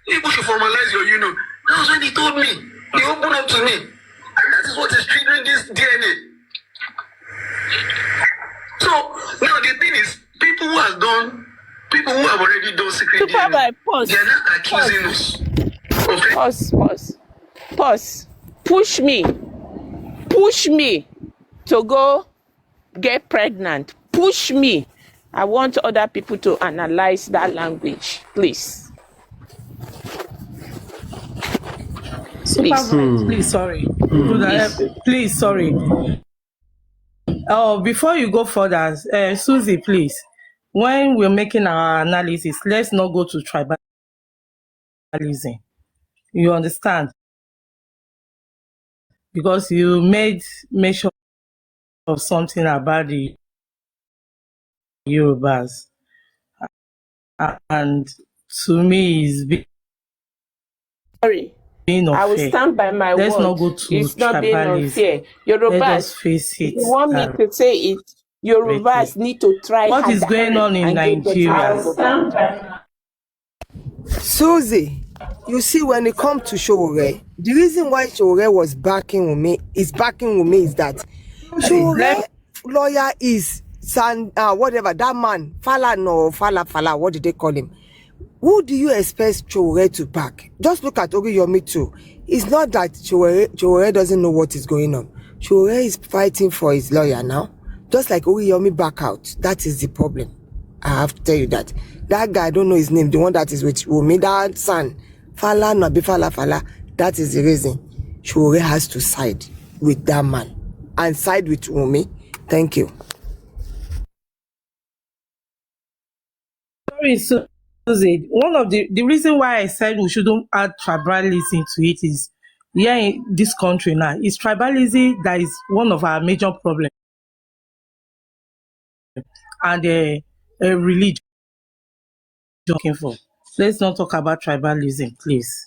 people should formalize your union. That was when he told me. He opened up to me. And that is what is triggering this DNA. So now the thing is, people who have already done secret DNA, they're not accusing us. Okay? Pause. Push me to go get pregnant. Push me. I want other people to analyze that language, please. Please, sorry. Please, sorry. Oh, before you go further, Susie, please. When we're making our analysis, let's not go to tribalism. You understand? Because you made mention of something about the Yorubas, and to me, it's Sorry. being unfair. I will stand by my Let's word. not go to It's not being unfair. Let Yorubas, us face it. if you want me to say it, Yorubas need to try what is going on in Nigeria? Susie, you see, when it comes to Showore, the reason why Showore was backing Wunmi is that Showore lawyer is whatever that man, Fala, what did they call him? Who do you expect Showore to back? Just look at Oriyomi too. It's not that Showore doesn't know what is going on. Showore is fighting for his lawyer now. Just like Oriyomi back out. That is the problem. I have to tell you that. That guy, I don't know his name, the one that is with Wunmi, that son, Fala, that is the reason. Showore has to side with that man and side with Wunmi. Thank you. Sorry, Susie. One of the reason why I said we shouldn't add tribalism to it is, here in this country now, it's tribalism that is one of our major problems. And a religion. For. Let's not talk about tribalism, please.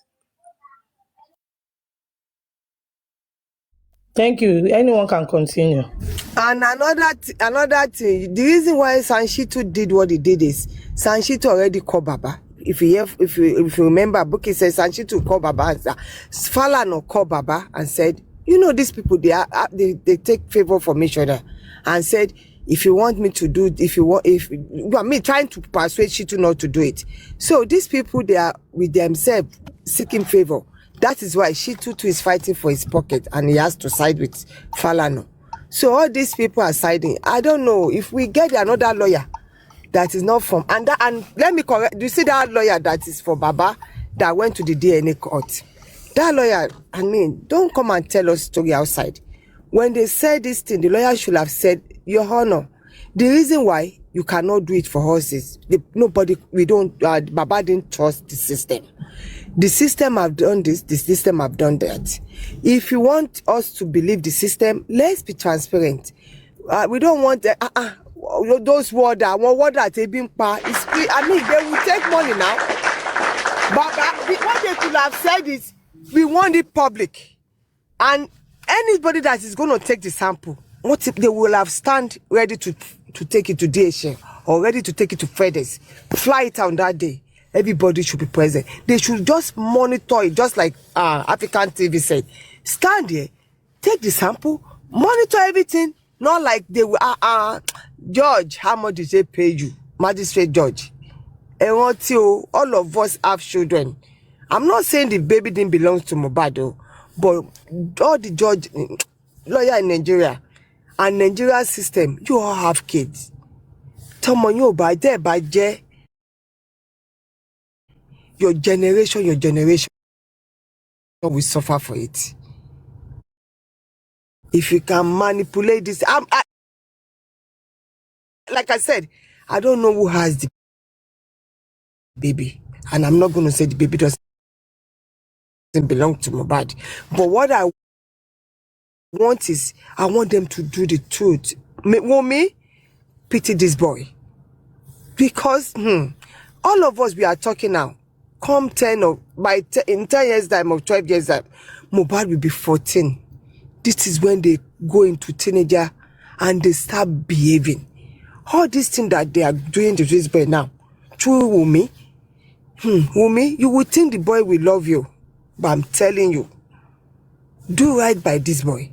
Thank you. Anyone can continue. And another thing, the reason why Sanshito did what he did is Sanshito already called Baba. If you remember, Buki says Sanshito called Baba and Falana called Baba and said, you know, these people they take favor from each other, and said, if you want me to do, if you want me trying to persuade Shitu not to do it. So these people, they are with themselves seeking favor. That is why Shitu too is fighting for his pocket, and he has to side with Falana. So all these people are siding. I don't know if we get another lawyer that is not from and let me correct. Do you see that lawyer that is for Baba that went to the DNA court? That lawyer, I mean, don't come and tell us story outside. When they said this thing, the lawyer should have said, Your Honor, the reason why you cannot do it for us is Baba didn't trust the system. The system have done this, the system have done that. If you want us to believe the system, let's be transparent. We don't want those words that they being I mean, they will take money now. But what they could have said is, we want it public. And anybody that is going to take the sample, what if they will have stand ready to take it to DHL or ready to take it to FedEx, fly it on that day. Everybody should be present. They should just monitor it, just like African TV said. Stand there, take the sample, monitor everything. Not like they will Judge, how much did they pay you? Magistrate judge. And all of us have children. I'm not saying the baby didn't belong to Mohbad, but all the judge, lawyer in Nigeria and Nigeria system, you all have kids. Tomo you by there by your generation will suffer for it. If you can manipulate this, like I said, I don't know who has the baby, and I'm not going to say the baby doesn't belong to Mohbad. But what I want is, I want them to do the truth. Me pity this boy, because all of us we are talking now. Come in 10 years time or 12 years time, Mohbad will be 14. This is when they go into teenager and they start behaving. All these things that they are doing to this boy now, true Wumi, you would think the boy will love you, but I'm telling you, do right by this boy,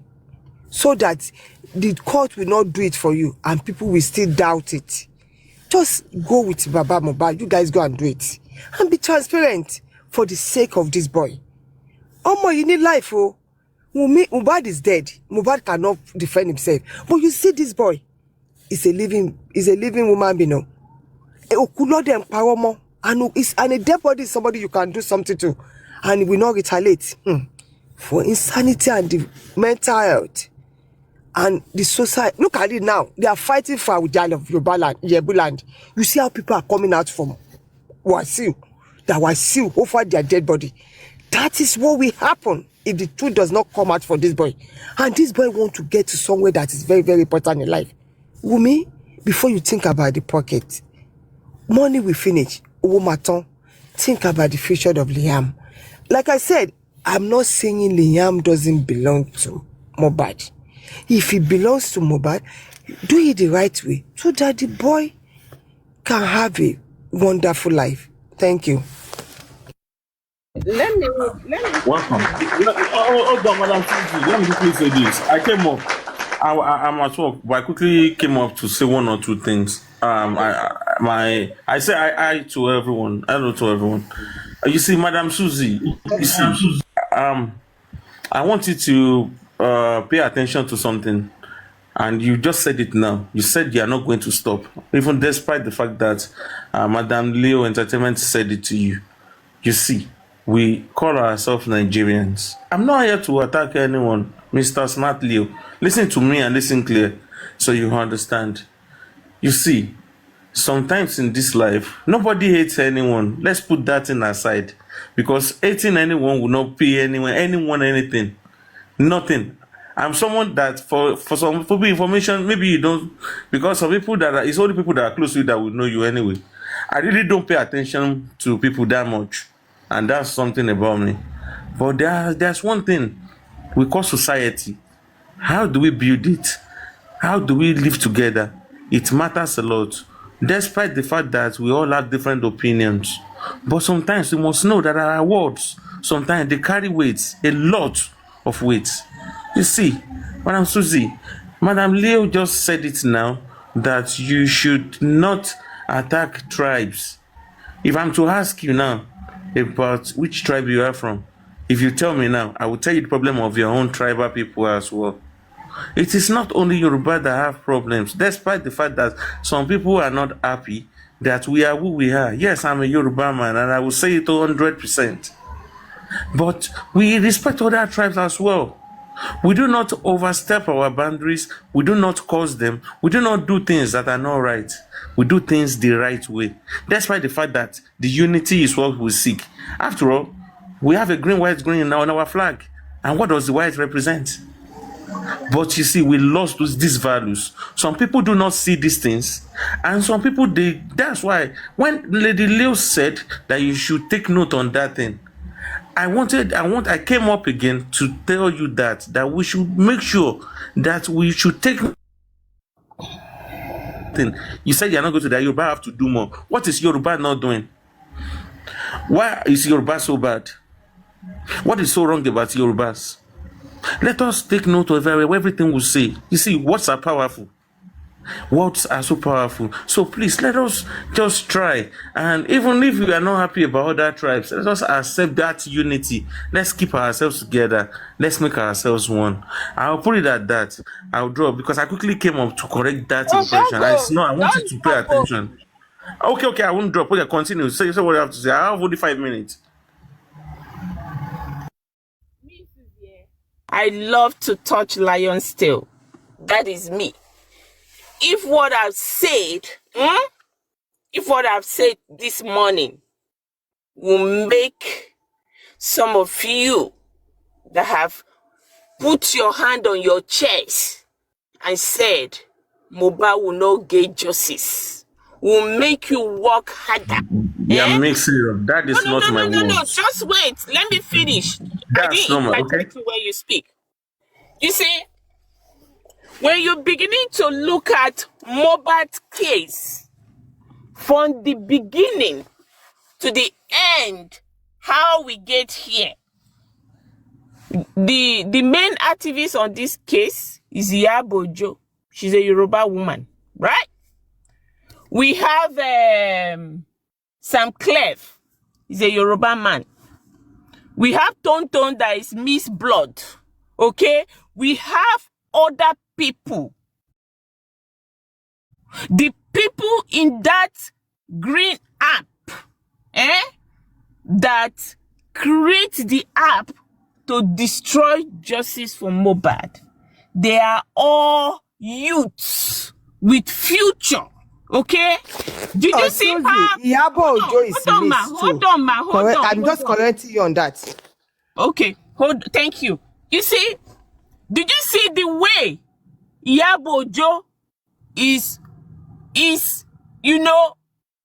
so that the court will not do it for you and people will still doubt it. Just go with Baba Mohbad. You guys go and do it. And be transparent for the sake of this boy. Omo, you need life, oh. Mohbad is dead. Mohbad cannot defend himself. But you see this boy, is a living woman, you know. And a dead body is somebody you can do something to, and will not retaliate. For insanity and the mental health and the society. Look at it now. They are fighting for Yebu land. You see how people are coming out from Wasiu, that Wasiu over their dead body. That is what will happen if the truth does not come out for this boy. And this boy wants to get to somewhere that is very, very important in life. Wumi, before you think about the pocket, money will finish. Maton, think about the future of Liam. Like I said, I'm not saying Liam doesn't belong to Mohbad. If it belongs to Mohbad, do it the right way so that the boy can have a wonderful life. Thank you. Let me. Welcome. Hold on, Madam Susie. Let me quickly say this. I came up. I'm at work, but I quickly came up to say one or two things. I say I to everyone. Hello to everyone. You see, Madam Susie. You see, I want you to pay attention to something, and you just said it now. You said you are not going to stop, even despite the fact that Madam Leo Entertainment said it to you. You see, we call ourselves Nigerians. I'm not here to attack anyone, Mr. Smart Leo. Listen to me and listen clear so you understand. You see, sometimes in this life, nobody hates anyone. Let's put that in aside. Because hating anyone will not pay anyone anything. Nothing. I'm someone that for some people information, maybe you don't, because some people it's only people that are close to you that will know you anyway. I really don't pay attention to people that much. And that's something about me. But there's one thing we call society. How do we build it? How do we live together? It matters a lot. Despite the fact that we all have different opinions. But sometimes we must know that our words, sometimes they carry weight, a lot of weight. You see, Madam Susie, Madam Leo just said it now, that you should not attack tribes. If I'm to ask you now about which tribe you are from, if you tell me now, I will tell you the problem of your own tribal people as well. It is not only Yoruba that have problems, despite the fact that some people are not happy that we are who we are. Yes, I'm a Yoruba man, and I will say it 100%. But we respect other tribes as well. We do not overstep our boundaries. We do not cause them. We do not do things that are not right. We do things the right way, despite the fact that the unity is what we seek. After all, we have a green, white, green on our flag. And what does the white represent? But you see, we lost these values. Some people do not see these things, and some people that's why when Lady Leo said that you should take note on that thing, I came up again to tell you that we should make sure that we should take thing. You said you're not going to that. Yoruba have to do more. What is Yoruba not doing? Why is Yoruba so bad? What is so wrong about Yorubas? Let us take note of everything we say. You see, words are powerful. Words are so powerful. So please let us just try. And even if we are not happy about other tribes, let us accept that unity. Let's keep ourselves together. Let's make ourselves one. I'll put it at that. I'll drop because I quickly came up to correct that impression. I want you to pay attention. Okay, I won't drop. Okay, continue. Say what you have to say. I have only 5 minutes. I love to touch lion's tail. That is me. If what I've said this morning will make some of you that have put your hand on your chest and said Mohbad will not get justice, will make you work harder. Yeah, mixing it up. That is not my word. No, just wait. Let me finish. That's normal, okay? To where you speak. You see, when you're beginning to look at Mohbad's case from the beginning to the end, how we get here, the main activist on this case is Iyabo. She's a Yoruba woman, right? We have Sam Clef, he's a Yoruba man. We have Tonton that is Miss Blood, okay? We have other people. The people in that green app, that create the app to destroy justice for Mohbad, they are all youths with future. Okay? Did you see how Iyabo Ojo is hold on, ma. I'm just correcting you on that. Okay, thank you. You see, did you see the way Iyabo Ojo is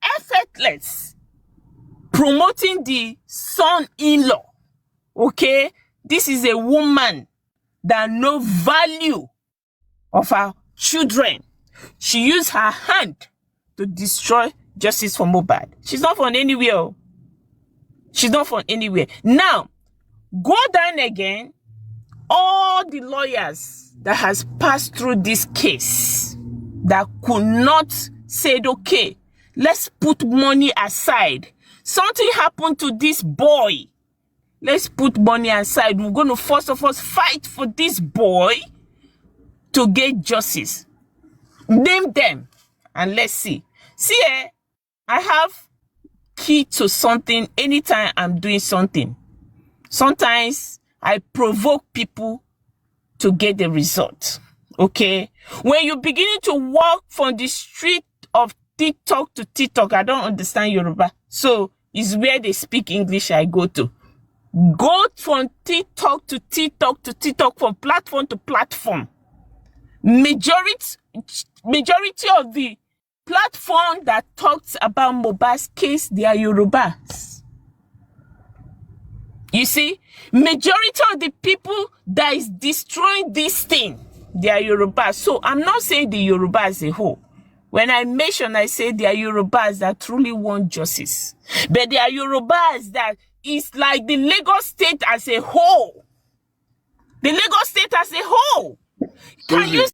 effortless promoting the son-in-law? Okay? This is a woman that knows value of her children. She used her hand to destroy justice for Mohbad. She's not from anywhere. She's not from anywhere. Now, go down again. All the lawyers that has passed through this case that could not say, okay, let's put money aside. Something happened to this boy. Let's put money aside. We're going to first of all fight for this boy to get justice. Name them and let's see. See, I have key to something anytime I'm doing something. Sometimes I provoke people to get the result. Okay? When you're beginning to walk from the street of TikTok to TikTok, I don't understand Yoruba. So it's where they speak English I go to. Go from TikTok to TikTok to TikTok, from platform to platform. Majority of the platform that talks about Mohbad's case, they are Yorubas. You see, majority of the people that is destroying this thing, they are Yorubas. So I'm not saying the Yoruba as a whole. When I mention, I say they are Yorubas that truly want justice. But they are Yorubas that is like the Lagos state as a whole. The Lagos state as a whole. Can you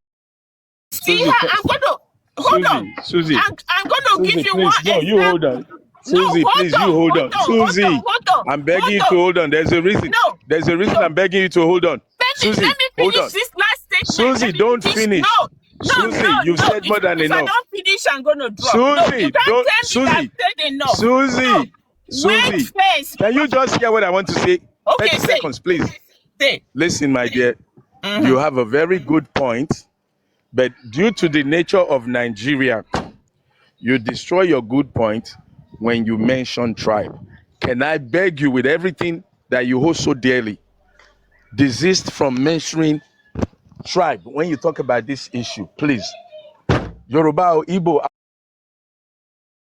see how I'm going to... Hold on. Susie. I'm going to give you one example. No, you hold on. Susie, please, you hold on. Susie, I'm begging you to hold on. There's a reason. There's a reason I'm begging you to hold on. Susie, let me hold finish on. this last statement. Susie, don't finish. Susie, you've said more than enough. If I don't finish, I'm going to drop. Susie, don't. Susie, Susie, can you just hear what I want to say? Okay, 30 seconds, please. Listen, my dear. You have a very good point, but due to the nature of Nigeria, you destroy your good point when you mention tribe. Can I beg you, with everything that you hold so dearly, desist from mentioning tribe when you talk about this issue, please? Yoruba or Igbo,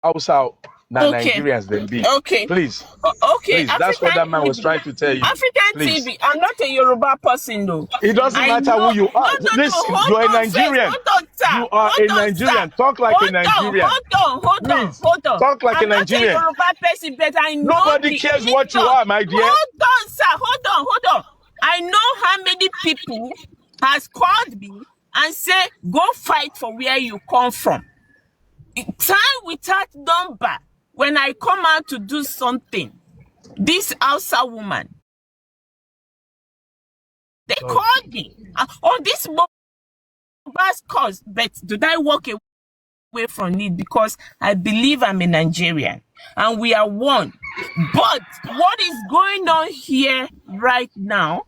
Hausa, Nigerians then be. Okay. Please. Okay. Please. That's what that man was trying to tell you. African please. TV. I'm not a Yoruba person though. It doesn't matter who you are. Listen, you're a Nigerian. You are a Nigerian. Talk like a Nigerian. Hold on. Talk like a Nigerian. I'm not a Yoruba person, but I know. Nobody cares what you are, my dear. Hold on, sir. Hold on. I know how many people has called me and say, go fight for where you come from. Time without number, when I come out to do something, this Hausa woman, they called me on this bus cause, but did I walk away from it because I believe I'm a Nigerian and we are one. But what is going on here right now,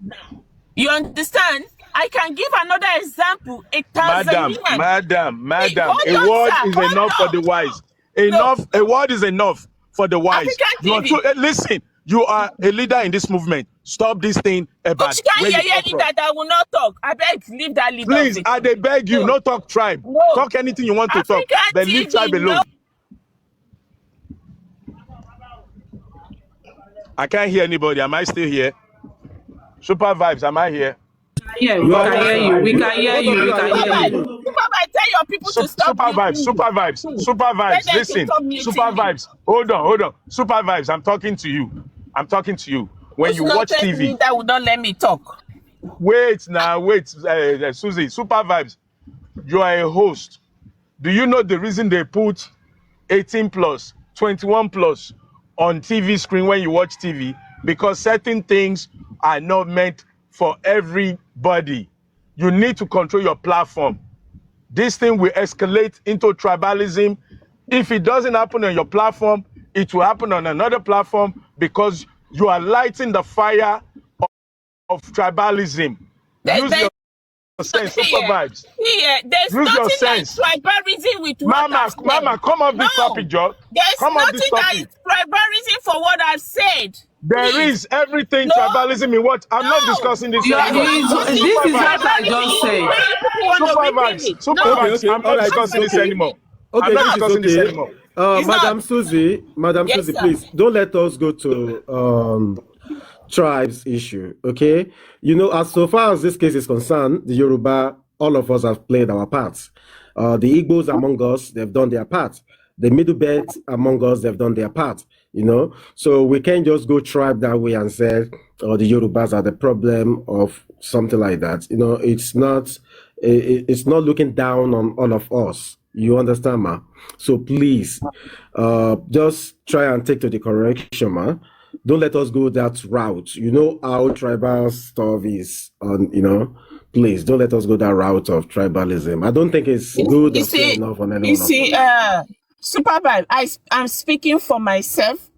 you understand? I can give another example. A Tanzanian. Madam, Hey, a word is enough for the wise. Enough, a word is enough for the wise. Listen, you are a leader in this movement. Stop this thing about where you come from. That I will not talk. I beg, leave that leader. Please, I beg you, no talk tribe. No. Talk anything you want to talk, but leave tribe alone. I can't hear anybody. Am I still here? Supervibez, am I here? Yeah, we can hear you. We can hear you. We can hear you. Supervibez, tell your people to stop. Supervibez, listen. Supervibez, hold on. Supervibez, I'm talking to you. When you watch TV, that would not let me talk. Wait, Susie. Supervibez, you are a host. Do you know the reason they put 18 plus, 21 plus on TV screen when you watch TV? Because certain things are not meant for everybody. You need to control your platform. This thing will escalate into tribalism. If it doesn't happen on your platform, it will happen on another platform because you are lighting the fire of tribalism. Use your sense, Supervibez. There's Use your nothing sense. like tribalism with what Mama, come off this topic, Joe. There's come nothing that is tribalism for what I've said. There is everything tribalism in what? I'm not discussing this anymore. This is what I just said. Supervibez, I'm not discussing this anymore. Okay, I'm not discussing this anymore. Madam Susie, Yes, please don't let us go to tribes issue, okay? You know, as so far as this case is concerned, the Yoruba, all of us have played our parts. The Igbos among us, they've done their part. The Middle Belt among us, they've done their part, you know? So we can't just go tribe that way and say, oh, the Yorubas are the problem of something like that. You know, it's not looking down on all of us. You understand, ma? So please, just try and take to the correction, ma. Don't let us go that route. You know how tribal stuff is, you know. Please don't let us go that route of tribalism. I don't think it's good or fair enough on anyone. You see, Supervibez, I'm speaking for myself.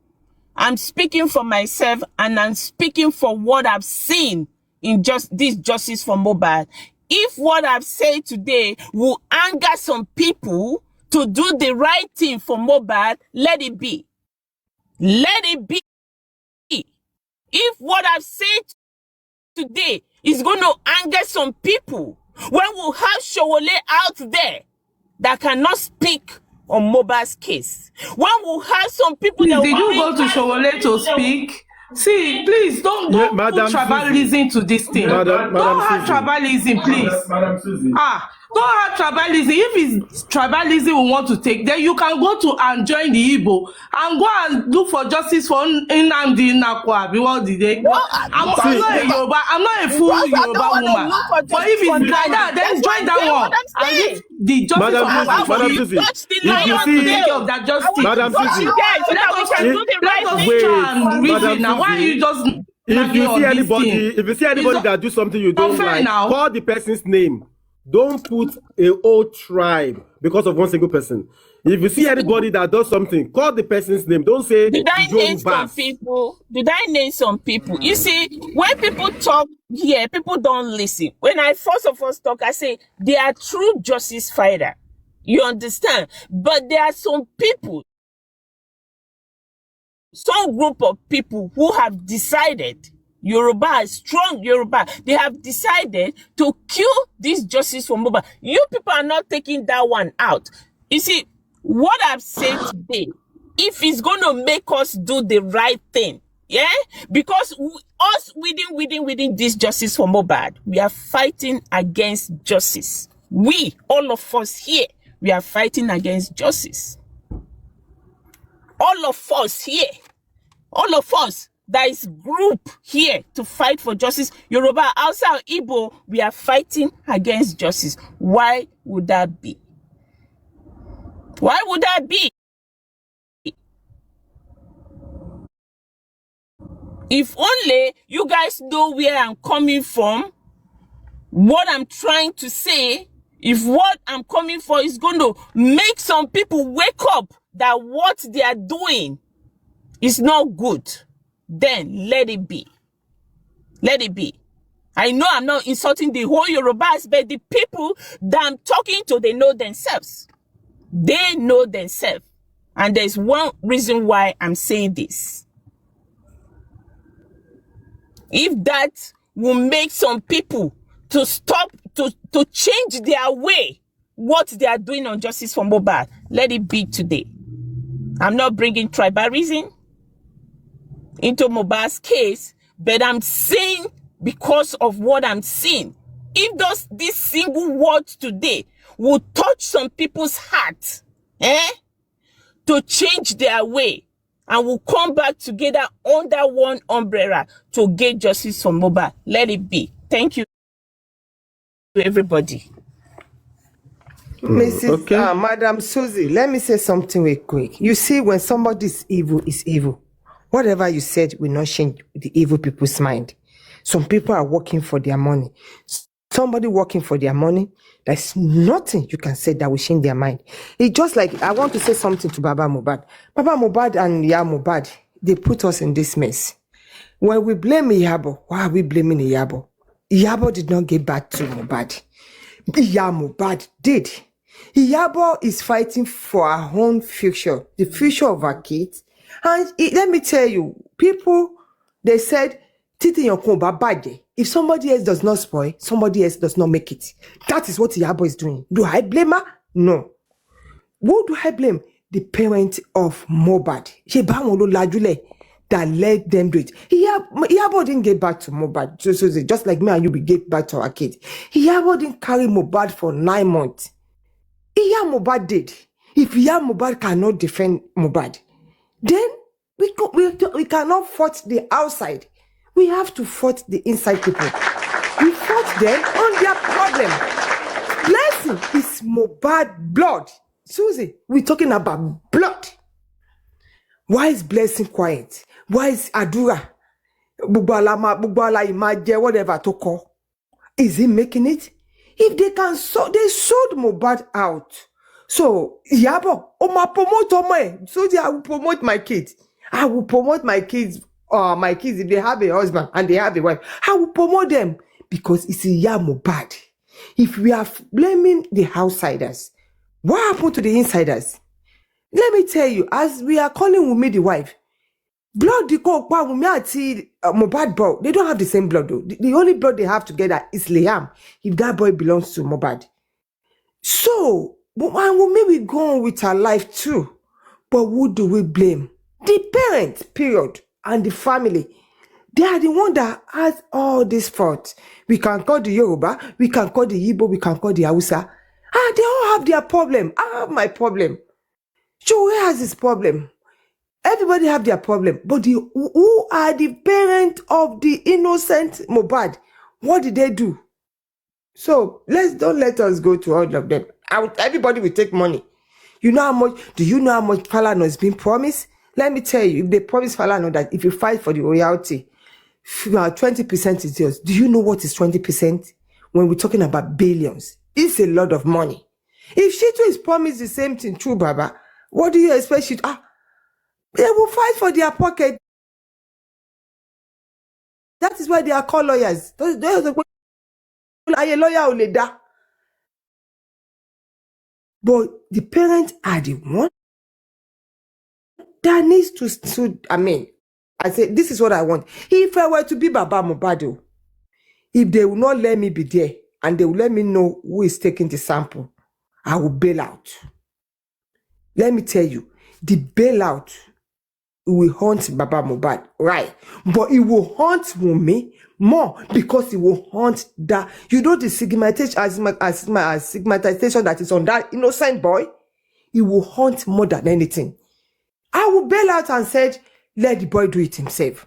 I'm speaking for myself, and I'm speaking for what I've seen in just this justice for Mohbad. If what I've said today will anger some people to do the right thing for Mohbad, let it be. Let it be. If what I've said today is going to anger some people, when we'll have Showole out there that cannot speak on Mohbad's case, when we'll have some people that did you go to Showole to speak? See, please don't put tribalism to this thing. Don't have tribalism, please. Don't have tribalism. If it's tribalism we want to take, then you can go to and join the Igbo and go and look for justice for Nnamdi Nakwa. What did they? I'm not a Yoruba. I'm not a full Yoruba woman. But if it's like that, then join that one. And if the justice for Madam Susie, let us try and reason now. Why are you just if you see anybody that do something you don't like, call the person's name. Don't put a whole tribe because of one single person. If you see anybody that does something, call the person's name. Don't say Did I name some people? Did I name some people? You see, when people talk here, people don't listen. When I first of all talk, I say they are true justice fighter. You understand? But there are some people, some group of people who have decided, Yoruba, strong Yoruba, they have decided to kill this justice for Mohbad. You people are not taking that one out. You see, what I've said today, if it's going to make us do the right thing, yeah? Because us within this justice for Mohbad, we are fighting against justice. We, all of us here, we are fighting against justice. All of us here, all of us, There is group here to fight for justice. Yoruba, Hausa, Igbo, we are fighting against justice. Why would that be? Why would that be? If only you guys know where I'm coming from, what I'm trying to say, if what I'm coming for is going to make some people wake up that what they are doing is not good, then let it be. Let it be. I know I'm not insulting the whole Yorubas, but the people that I'm talking to, they know themselves. They know themselves. And there's one reason why I'm saying this. If that will make some people to stop, to change their way, what they are doing on Justice for Mohbad, let it be today. I'm not bringing tribalism into Mohbad's case, but I'm saying because of what I'm seeing, if this single word today will touch some people's hearts, to change their way, and will come back together under one umbrella to get justice for Mohbad, let it be. Thank you to everybody. Mrs. Madam Susie, let me say something real quick. You see, when somebody is evil, whatever you said will not change the evil people's mind. Some people are working for their money. Somebody working for their money, there's nothing you can say that will change their mind. It's just like, I want to say something to Baba Mohbad. Baba Mohbad and Iya Mohbad, they put us in this mess. When we blame Iyabo, why are we blaming Iyabo? Iyabo did not get back to Mohbad. Iya Mohbad did. Iyabo is fighting for her own future, the future of her kids. And let me tell you, people, they said, if somebody else does not spoil, somebody else does not make it. That is what Iyabo is doing. Do I blame her? No. Who do I blame? The parent of Mohbad. That let them do it. Iyabo didn't get back to Mohbad. So just like me and you, we get back to our kids. Iyabo didn't carry Mohbad for 9 months. Iya Mohbad did. If Iya Mohbad cannot defend Mohbad, then we cannot fight the outside. We have to fight the inside people. We fought them on their problem. Blessing is Mohbad blood. Susie, we're talking about blood. Why is Blessing quiet? Why is Adura? Bubala Imaje, whatever to call. Is he making it? If they can, they sold Mohbad out. So, Yabo, promote so I will promote my kids. I will promote my kids, my kids, if they have a husband and they have a wife, I will promote them because it's a Mohbad. If we are blaming the outsiders, what happened to the insiders? Let me tell you, as we are calling Wunmi the wife, blood Mohbad bro, they don't have the same blood though. The only blood they have together is Liam, if that boy belongs to Mohbad. So, Wunmi will go on with her life too. But who do we blame? The parents, period, and the family. They are the one that has all this fault. We can call the Yoruba, we can call the Igbo, we can call the Hausa. They all have their problem. I have my problem. Joe has his problem. Everybody have their problem. But who are the parents of the innocent Mohbad? What did they do? So don't let us go to all of them. Everybody will take money. You know how much? Do you know how much Falana has been promised? Let me tell you, if they promise Falana that if you fight for the royalty, 20% is yours. Do you know what is 20%? When we're talking about billions, it's a lot of money. If Shitu is promised the same thing, true, Baba, what do you expect Shitu? They will fight for their pocket. That is why they are called lawyers. A lawyer only that. But the parents are the one that needs to I say, this is what I want. If I were to be Baba Mohbad, if they will not let me be there and they will let me know who is taking the sample, I will bail out. Let me tell you, the bailout will haunt Baba Mohbad, right? But it will haunt Wunmi more because it will haunt that, the stigmatization that is on that innocent boy, it will haunt more than anything. I will bail out and said, let the boy do it himself.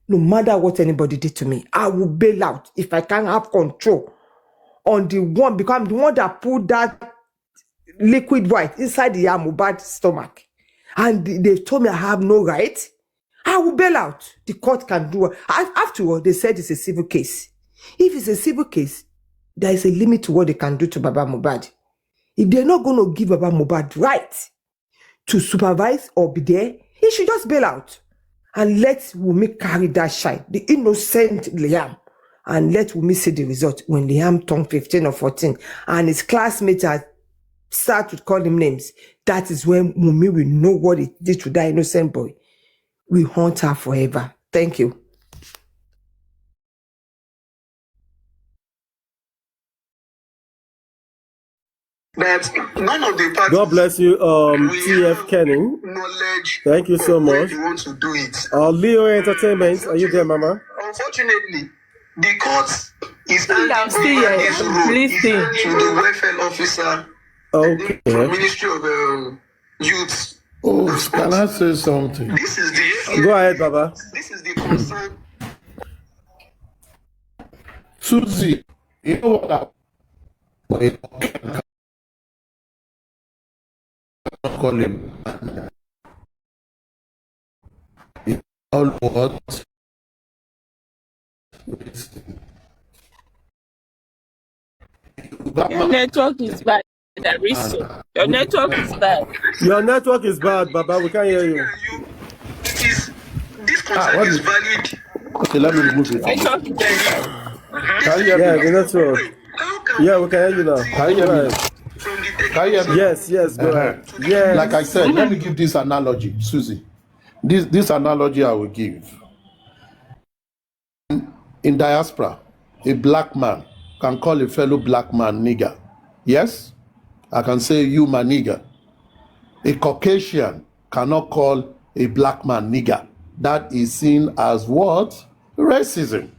no matter what anybody did to me, I will bail out if I can't have control on the one, because I'm the one that put that liquid white inside the Mohbad stomach. And they told me I have no right. I will bail out. The court can do it. After all, they said it's a civil case. If it's a civil case, there is a limit to what they can do to Baba Mohbad. If they're not going to give Baba Mohbad right to supervise or be there, he should just bail out. And let Wunmi carry that shine, the innocent Liam. And let Wunmi see the result when Liam turned 15 or 14 and his classmates start to call him names. That is when Wunmi will know what it did to that innocent boy. We haunt her forever. Thank you. That none of the parties. God bless you, TF Kenning. Thank you so much. You want to do it. Leo Entertainment, are you there, Mama? Unfortunately, the court is handing I'm still over here. this role Listening. to the welfare officer Okay. from Ministry of Youth. Oh, can I say something? This is the Go ahead, Baba. This is the concern. Susie, you know what I call him? All what? Your network is bad. Your network is bad. Your network is bad, Baba. We can't hear you. This concern is valid. Okay, let me remove it. Network is very bad. Can you hear Yeah, me? the network. Yeah, we can hear you now. Can you hear me? Can you hear me? Yes, go ahead. Yes. Like I said, let me give this analogy, Susie. This analogy I will give. In diaspora, a black man can call a fellow black man nigger. Yes? I can say, you my nigger. A Caucasian cannot call a black man nigger. That is seen as what? Racism.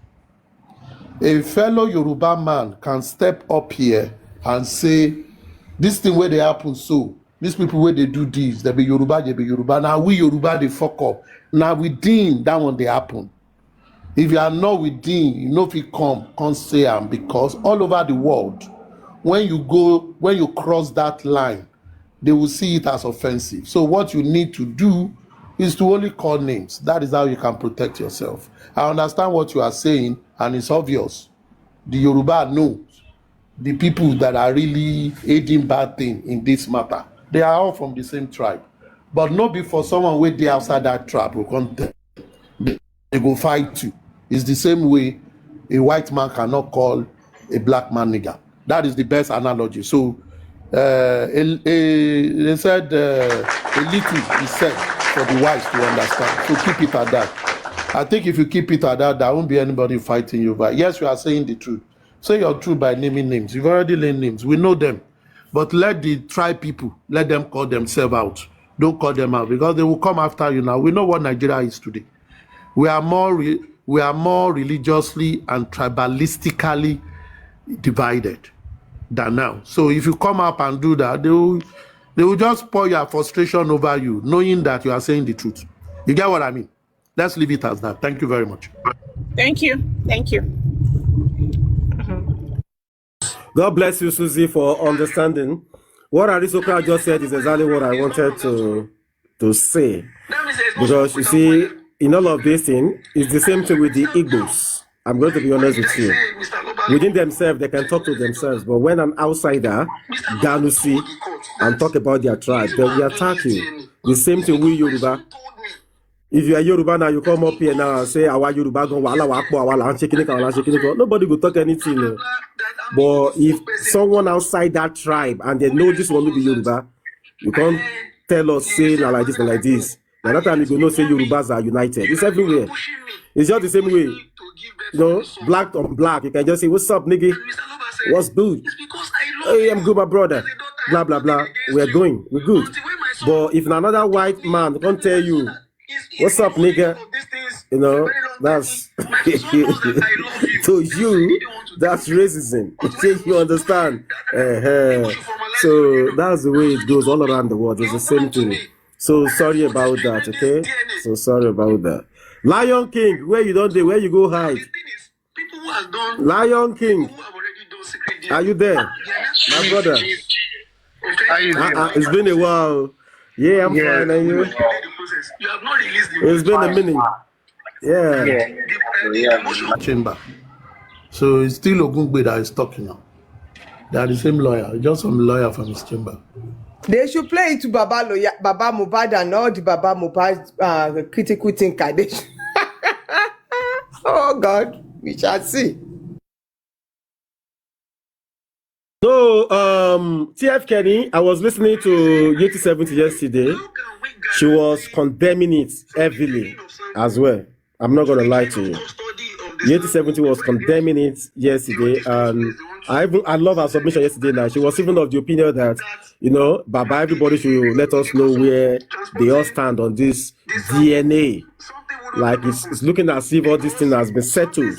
A fellow Yoruba man can step up here and say, this thing where they happen so, these people where they do this, they be Yoruba. Now we Yoruba, they fuck up. Now within that one they happen. If you are not within, you know if you come say am, because all over the world, when you cross that line, they will see it as offensive. So what you need to do is to only call names. That is how you can protect yourself. I understand what you are saying, and it's obvious. The Yoruba knows the people that are really aiding bad thing in this matter. They are all from the same tribe. But not before someone wait there outside that tribe will come there. They go fight you. It's the same way a white man cannot call a black man nigger. That is the best analogy. So they said a little is said for the wise to understand. So keep it at that. I think if you keep it at that, there won't be anybody fighting you. But yes, you are saying the truth. Say your truth by naming names. You've already named names. We know them. But let the tribe people, let them call themselves out. Don't call them out, because they will come after you now. We know what Nigeria is today. We are more religiously and tribalistically divided than now. So if you come up and do that, they will just pour your frustration over you, knowing that you are saying the truth. You get what I mean? Let's leave it as that. Thank you very much. Thank you. God bless you, Susie, for understanding. What Arisoka just said is exactly what I wanted to say. Because you see, in all of this thing, it's the same thing with the Igbos. I'm going to be honest with you. Within themselves, they can talk to themselves. But when an outsider, Ganusi, and talk about their tribe, they will attack you. The same thing with Yoruba. If you are Yoruba now, you come up here now and say, "Our Yoruba go wala wakpo wala shaking." Nobody will talk anything. But if someone outside that tribe and they know this one will be Yoruba, you can't tell us say like this and like this. By that time you go know say Yorubas are united. It's everywhere. It's just the same way. You know, black on black. You can just say, "What's up, nigga? What's good? Hey, I'm good, my brother." Blah blah blah. We're good. But if another white man can't tell you, "What's up, nigga?" You know, that's to you, that's racism. You understand? So that's the way it goes all around the world. It's the same thing. So sorry about that, okay? So sorry about that. Lion King, where you don't do, where you go hide? People who have done, Lion King, who have already done secret DNA, are you there, my brother? how you doing? It's been a while. Yeah, I'm fine. And you? You have not released the It's been a minute. Yeah. Chamber. So it's still Ogungbe that is talking now. They are the same lawyer, just some lawyer from his chamber. They should play it to Baba lawyer, Baba Mohbad and all the Baba Mohbad critical thinker. Oh God, we shall see. So, TF Kenny, I was listening to Yeti 70 yesterday. She was condemning it heavily as well. I'm not gonna lie to you. Yeti 70 was condemning it yesterday, and I love her submission yesterday. Now she was even of the opinion that, you know, Baba, everybody should let us know where they all stand on this DNA. Like it's looking as if all this thing has been settled.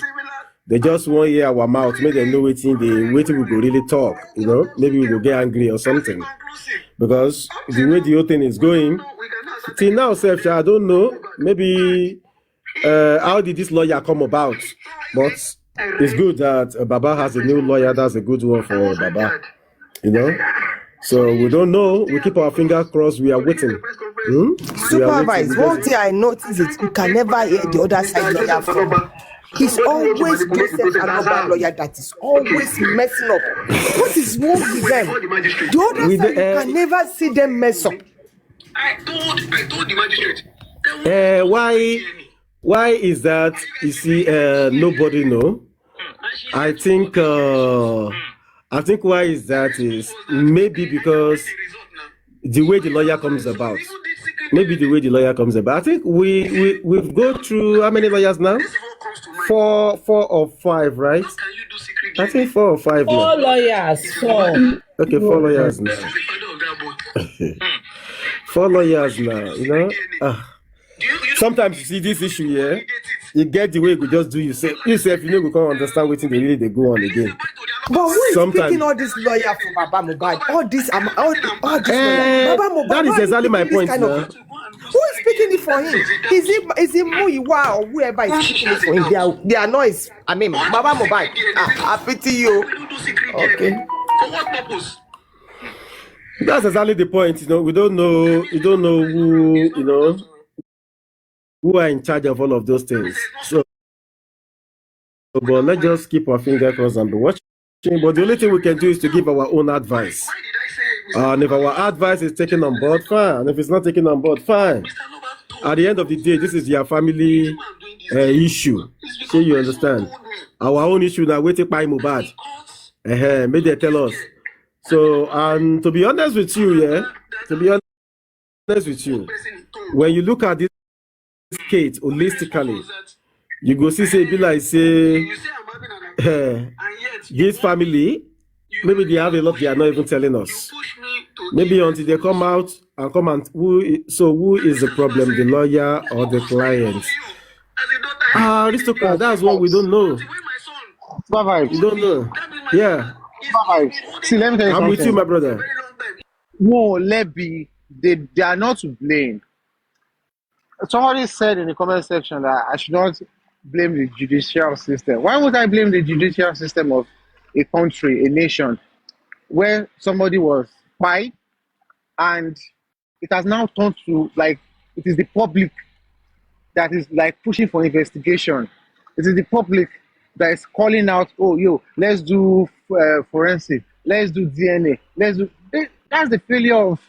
They just want to hear our mouth, make them know waiting we go really talk, you know, maybe we will get angry or something. Because the way the whole thing is going, till now, self, I don't know, maybe how did this lawyer come about? But it's good that Baba has a new lawyer. That's a good one for Baba, you know. So we don't know. We keep our fingers crossed. We are waiting. Supervise. One thing I notice is you can never hear the other side lawyer from. He's always Joseph another lawyer that is always messing up. What is wrong with them? The other side, you can never see them mess up. I told the magistrate. Why is that? You see, nobody know. I think why is that is maybe because the way the lawyer comes about. Maybe the way the lawyer comes about. I think we've gone through how many lawyers now? Four or five, right? I think 4 or 5. Four lawyers. Okay, 4 lawyers now. 4 lawyers now, you know. Sometimes you see this issue here, you get the way you just do yourself, you know, we can't understand what they go on again. But who is speaking all this lawyer for Baba Mohbad? All this lawyers. Baba Mohbad. That is exactly my point. Who is speaking it for him? Is it Muiwa or whoever is speaking it for him? Their noise. I mean, Baba Mohbad. I pity you. Okay. For what purpose? That's exactly the point. You know, we don't know. You don't know who. You know, who are in charge of all of those things. So, but let's just keep our fingers crossed and be watching. But the only thing we can do is to give our own advice. And if our advice is taken on board, fine. And if it's not taken on board, fine. At the end of the day, this is your family issue. So you understand? Our own issue now, we take by Mohbad. May they tell us. So, and to be honest with you, when you look at this case holistically, you go see, say, be like, say, this family, maybe they have a lot they are not even telling us. Maybe until they come out and who is the problem, the lawyer or the client? Aristocrat, that's what we don't know. We don't know. Yeah. See, let me tell you I'm something. with you, my brother. No, Lebby, they are not to blame. Somebody said in the comment section that I should not blame the judicial system. Why would I blame the judicial system of a country, a nation, where somebody was spy and it has now turned to, like, it is the public that is like pushing for investigation. It is the public that is calling out, oh, yo, let's do forensic, let's do DNA, let's do. That's the failure of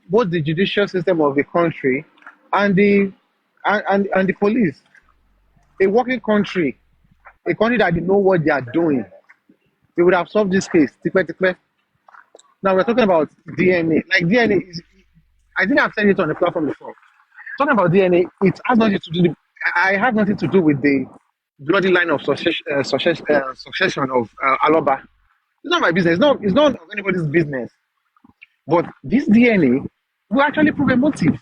both the judicial system of the country and the police. A working country, a country that they know what they are doing, they would have solved this case. Now we're talking about DNA. Like DNA is, I think I've said it on the platform before. Talking about DNA, it has nothing to do. I have nothing to do with the bloody line of succession of Aloba. It's not my business. It's not anybody's business. But this DNA will actually prove a motive.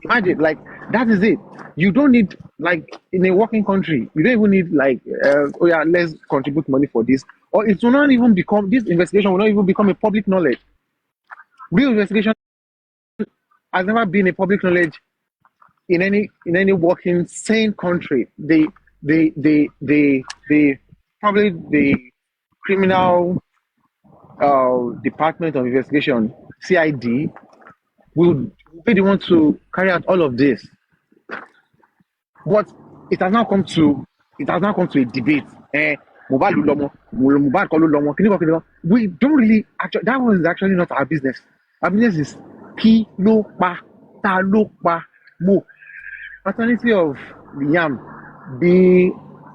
Imagine, like, that is it. You don't need, like, in a working country, you don't even need, like, oh yeah, let's contribute money for this. Or it will not even become, this investigation will not even become a public knowledge. Real investigation has never been a public knowledge in any working sane country, the probably the criminal department of investigation, CID, will be the one to carry out all of this. But it has now come to a debate. We don't really actually, that one is actually not our business. Our business is kilo pa talo pa mo. Alternative of the yam be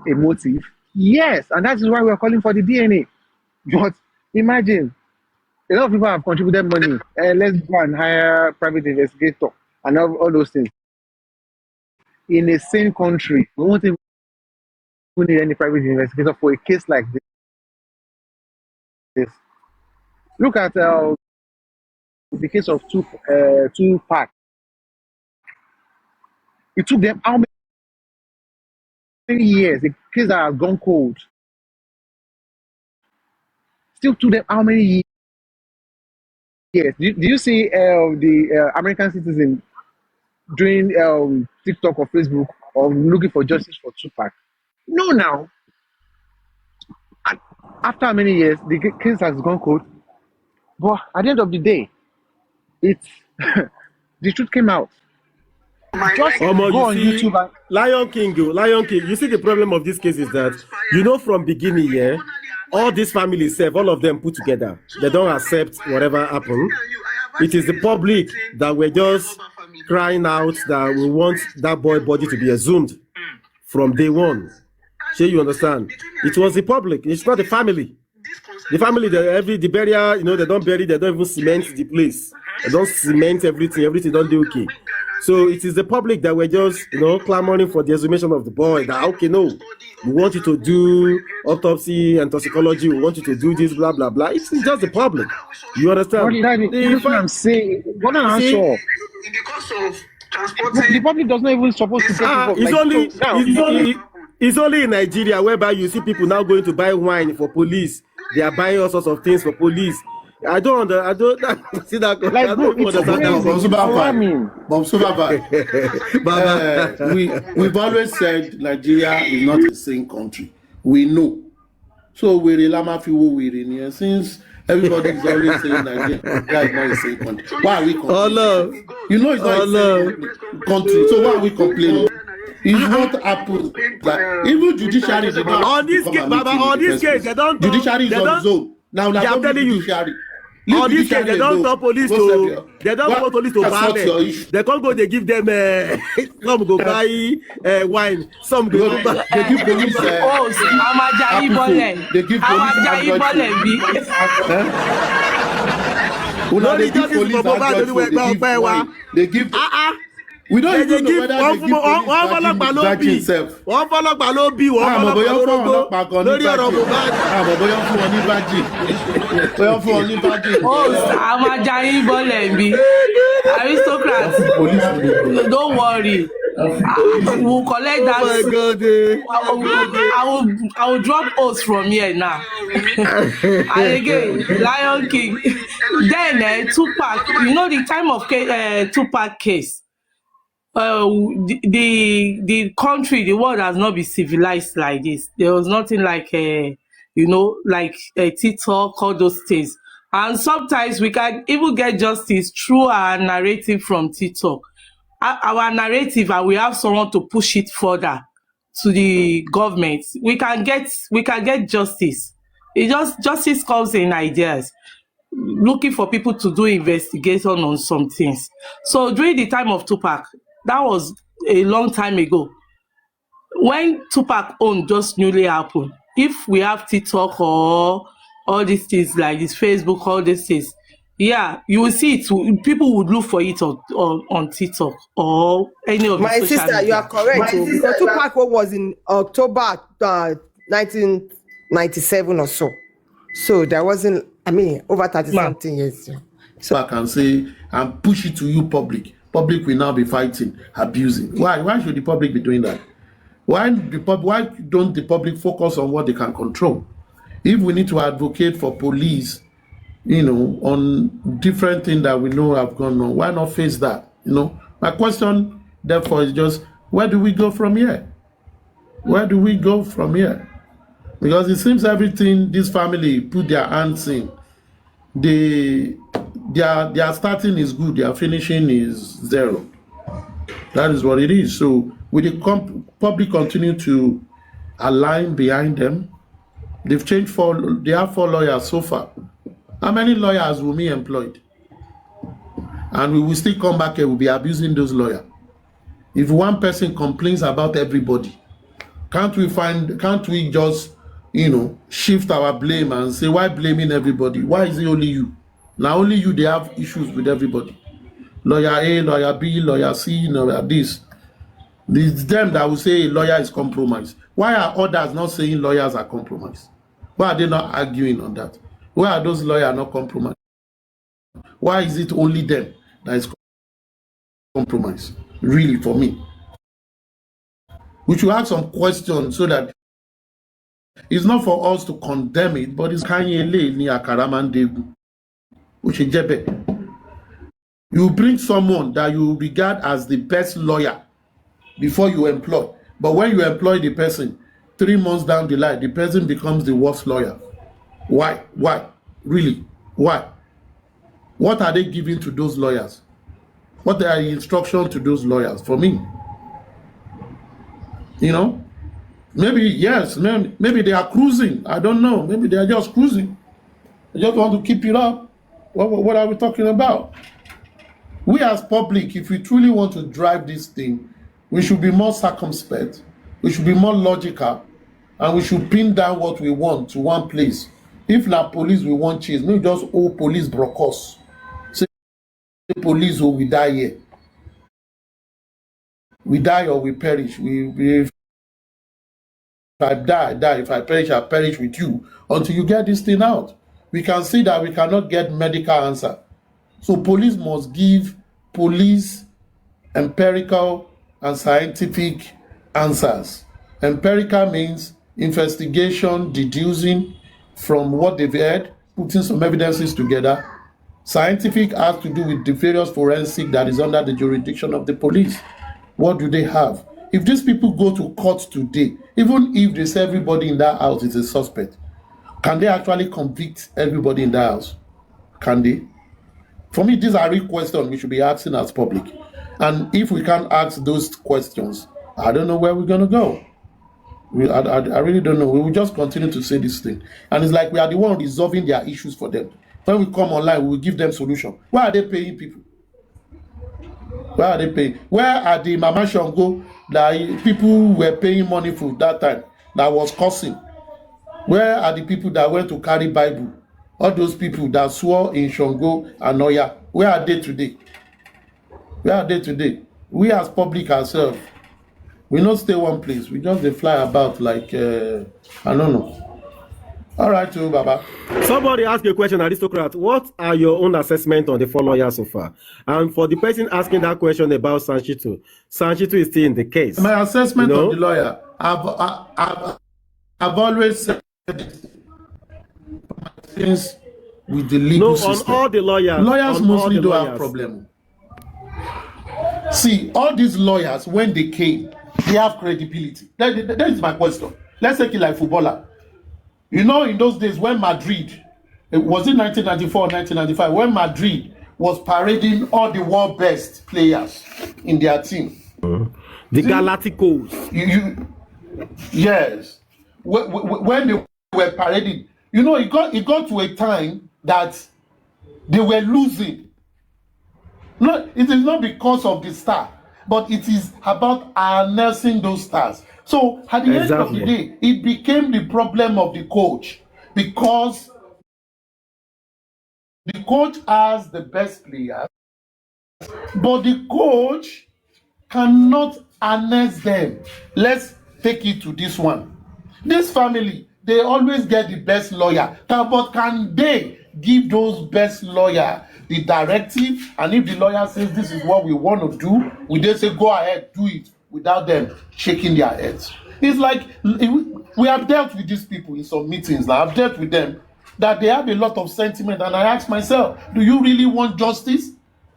a motive. Yes, and that is why we are calling for the DNA. But imagine, a lot of people have contributed money. Let's go and hire private investigator and all those things. In a sane country, we won't even need any private investigator for a case like this. Look at the case of Tupac. It took them how many years? The case that has gone cold. Still took them how many years? Do you see the American citizen doing TikTok or Facebook or looking for justice for Tupac? No, now. And after how many years, the case has gone cold. But at the end of the day, it's the truth came out. Just go on YouTube and Lion King, you see the problem of this case is that, from beginning, all these families, all of them put together, they don't accept whatever happened. It is the public that were just crying out that we want that boy body to be exhumed from day one. Sure, you understand? It was the public, it's not the family. The family, the burial, they don't bury, they don't even cement the place. They don't cement everything don't do okay. So it is the public that were just, clamoring for the exhumation of the boy. That, okay, no, we want you to do autopsy and toxicology, we want you to do this, blah, blah, blah. It's just the public. You understand? That's what I'm saying. What an answer. In the course of transporting, the public does not even supposed to take It's only in Nigeria whereby you see people now going to buy wine for police. They are buying all sorts of things for police. I don't see that. Like, I don't understand that. We've always said Nigeria is not a sane country. We know. So we're a lama few in here. Since everybody is always saying Nigeria is not a sane country. Why are we complaining? Oh, no. You know it's not a sane country. So why are we complaining? It's not happened. Like, even judiciary is on this case, Baba, on this case, they don't. Judiciary is on its own. Now, I'm telling you. On this case, they don't tell police to. They don't tell police to ban it. They can't go. They give them. Some go buy wine. Some go buy. They give police. They give police. They give. We don't even know whether they give police virgin himself. Wọ́n fọlọ́pàá ló bí wọ́n fọlọ́pàá lórí ọ̀rọ̀ Mohbad. Bóyá fún wọn ní virgin. Bóyá fún wọn ní virgin. Àwọn ajayin bọ́lẹ̀ bí aristocrats. Don't worry. We'll collect that. Oh my God. I will drop oaths from here now. And again, Lion King. Then Tupac. The time of Tupac case. The country, the world has not been civilized like this. There was nothing like TikTok, all those things. And sometimes we can even get justice through our narrative from TikTok. Our narrative, and we have someone to push it further to the government. We can get justice. Justice comes in ideas. Looking for people to do investigation on some things. So during the time of Tupac, that was a long time ago. When Tupac own just newly happened, if we have TikTok or all these things like this, Facebook, all these things, you will see it. People would look for it on TikTok or any of the social media. My sister, you are correct. Because Tupac was in October 1997 or so. So there wasn't, over 30-something years. So I can say and push it to you, public. Public will now be fighting, abusing. Why should the public be doing that? Why don't the public focus on what they can control? If we need to advocate for police, on different things that we know have gone on, why not face that? My question Therefore, it's just, where do we go from here? Where do we go from here? Because it seems everything this family put their hands in, their starting is good, their finishing is zero. That is what it is. So will the public continue to align behind them? They've changed they have 4 lawyers so far. How many lawyers will be employed? And we will still come back and we'll be abusing those lawyers. If one person complains about everybody, can't we just, shift our blame and say, why blaming everybody? Why is it only you? Now only you, they have issues with everybody. Lawyer A, lawyer B, lawyer C, lawyer this. It's them that will say a lawyer is compromised. Why are others not saying lawyers are compromised? Why are they not arguing on that? Why are those lawyers not compromised? Why is it only them that is compromised? Really, for me. We should ask some questions so that it's not for us to condemn it, but it's Kanyele ni Akaramandegu. You bring someone that you regard as the best lawyer before you employ. But when you employ the person, 3 months down the line, the person becomes the worst lawyer. Why? Why? Really? Why? What are they giving to those lawyers? What are the instructions to those lawyers? For me, maybe yes, maybe they are cruising. I don't know. Maybe they are just cruising. They just want to keep it up. What are we talking about? We as public, if we truly want to drive this thing, we should be more circumspect, we should be more logical, and we should pin down what we want to one place. If na police we want chase, no just police brokers. Say police or we die here. We die or we perish. If I die. If I perish with you. Until you get this thing out. We can see that we cannot get medical answer. So police must give police empirical and scientific answers. Empirical means investigation, deducing from what they've heard, putting some evidences together. Scientific has to do with the various forensic that is under the jurisdiction of the police. What do they have? If these people go to court today, even if they say everybody in that house is a suspect, can they actually convict everybody in that house? Can they? For me, these are real questions we should be asking as public. And if we can't ask those questions, I don't know where we're going to go. I really don't know. We will just continue to say this thing. And it's like we are the one resolving their issues for them. When we come online, we will give them solution. Why are they paying people? Where are they paying? Where are the Mama Shango that people were paying money for that time that was cursing? Where are the people that went to carry Bible? All those people that swore in Shango and Oya, where are they today? Where are they today? We as public ourselves, we not stay one place. We just they fly about like, I don't know. All right, too, Baba. Somebody asked a question, Aristocrat. What are your own assessment on the 4 lawyers so far? And for the person asking that question about Sanchito is still in the case. My assessment of the lawyer, I've always said things with the legal system. On all the lawyers mostly don't have problem. See, all these lawyers, when they came, they have credibility. That is my question. Let's take it like footballer. In those days when Madrid, was it 1994 or 1995, when Madrid was parading all the world best players in their team. The Galacticos. Yes. When they were parading, it got to a time that they were losing. No, it is not because of the star, but it is about harnessing those stars. So at the end of the day, it became the problem of the coach because the coach has the best players, but the coach cannot harness them. Let's take it to this one. This family, they always get the best lawyer, but can they give those best lawyer the directive? And if the lawyer says this is what we want to do, we just say go ahead, do it, without them shaking their heads. It's like we have dealt with these people in some meetings. I've dealt with them that they have a lot of sentiment, and I ask myself, do you really want justice?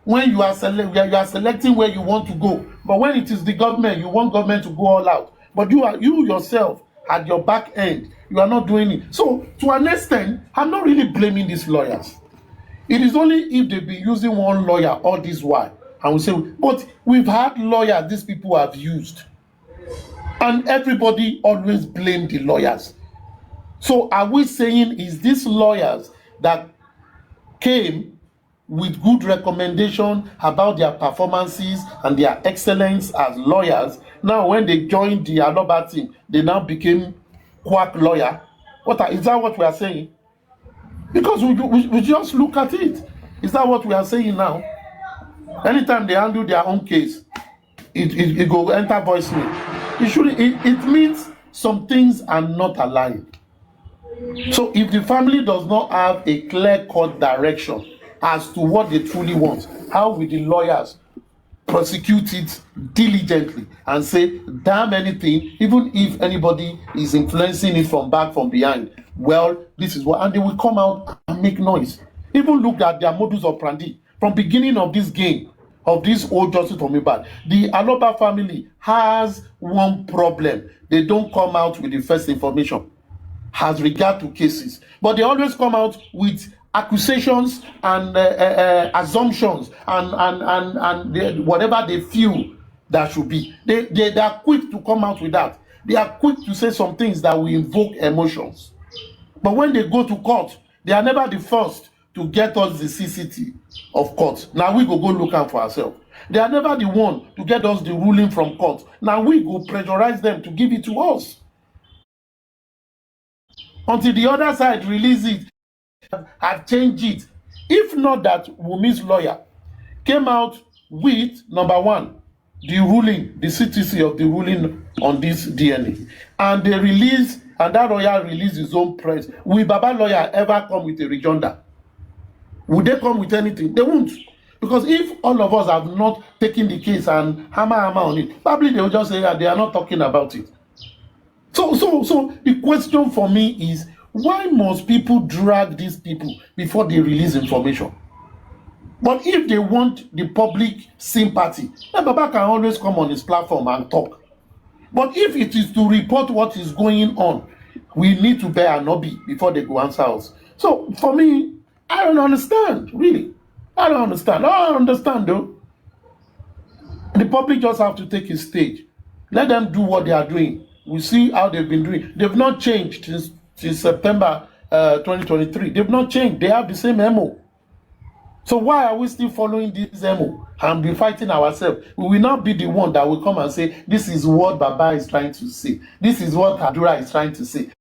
when you are selecting where you want to go. But when it is the government, you want government to go all out. But you yourself at your back end, you are not doing it. So to an extent, I'm not really blaming these lawyers. It is only if they be using one lawyer all this while. And we say, but we've had lawyers these people have used. And everybody always blame the lawyers. So are we saying is these lawyers that came with good recommendation about their performances and their excellence as lawyers, now when they joined the Aloba team, they now became quack lawyer? Is that what we are saying? Because we just look at it. Is that what we are saying now? Anytime they handle their own case, it go enter voicemail. It means some things are not aligned. So if the family does not have a clear-cut direction as to what they truly want, how will the lawyers prosecute it diligently and say, damn anything, even if anybody is influencing it from behind, well, this is what, and they will come out and make noise. Even look at their modus operandi. From beginning of this game, of this old justice for me bad, the Aloba family has one problem. They don't come out with the first information as regard to cases, but they always come out with accusations and assumptions and whatever they feel that should be. They are quick to come out with that. They are quick to say some things that will invoke emotions. But when they go to court, they are never the first to get us the CCT of court. Now we go look out for ourselves. They are never the one to get us the ruling from court. Now we go pressurize them to give it to us. Until the other side release it, have changed it. If not that Wumi's lawyer came out with, number one, the ruling, the CTC of the ruling on this DNA. And they release, and that lawyer released his own press. Will Baba lawyer ever come with a rejoinder? Would they come with anything? They won't. Because if all of us have not taken the case and hammer on it, probably they will just say they are not talking about it. So the question for me is, why must people drag these people before they release information? But if they want the public sympathy, then Baba can always come on his platform and talk. But if it is to report what is going on, we need to bear an obi before they go answer us. So for me, I don't understand, really. I don't understand. I don't understand, though. The public just have to take a stage. Let them do what they are doing. We see how they've been doing. They've not changed since September 2023. They've not changed. They have the same MO. So why are we still following this MO and be fighting ourselves? We will not be the one that will come and say, this is what Baba is trying to say. This is what Kadura is trying to say.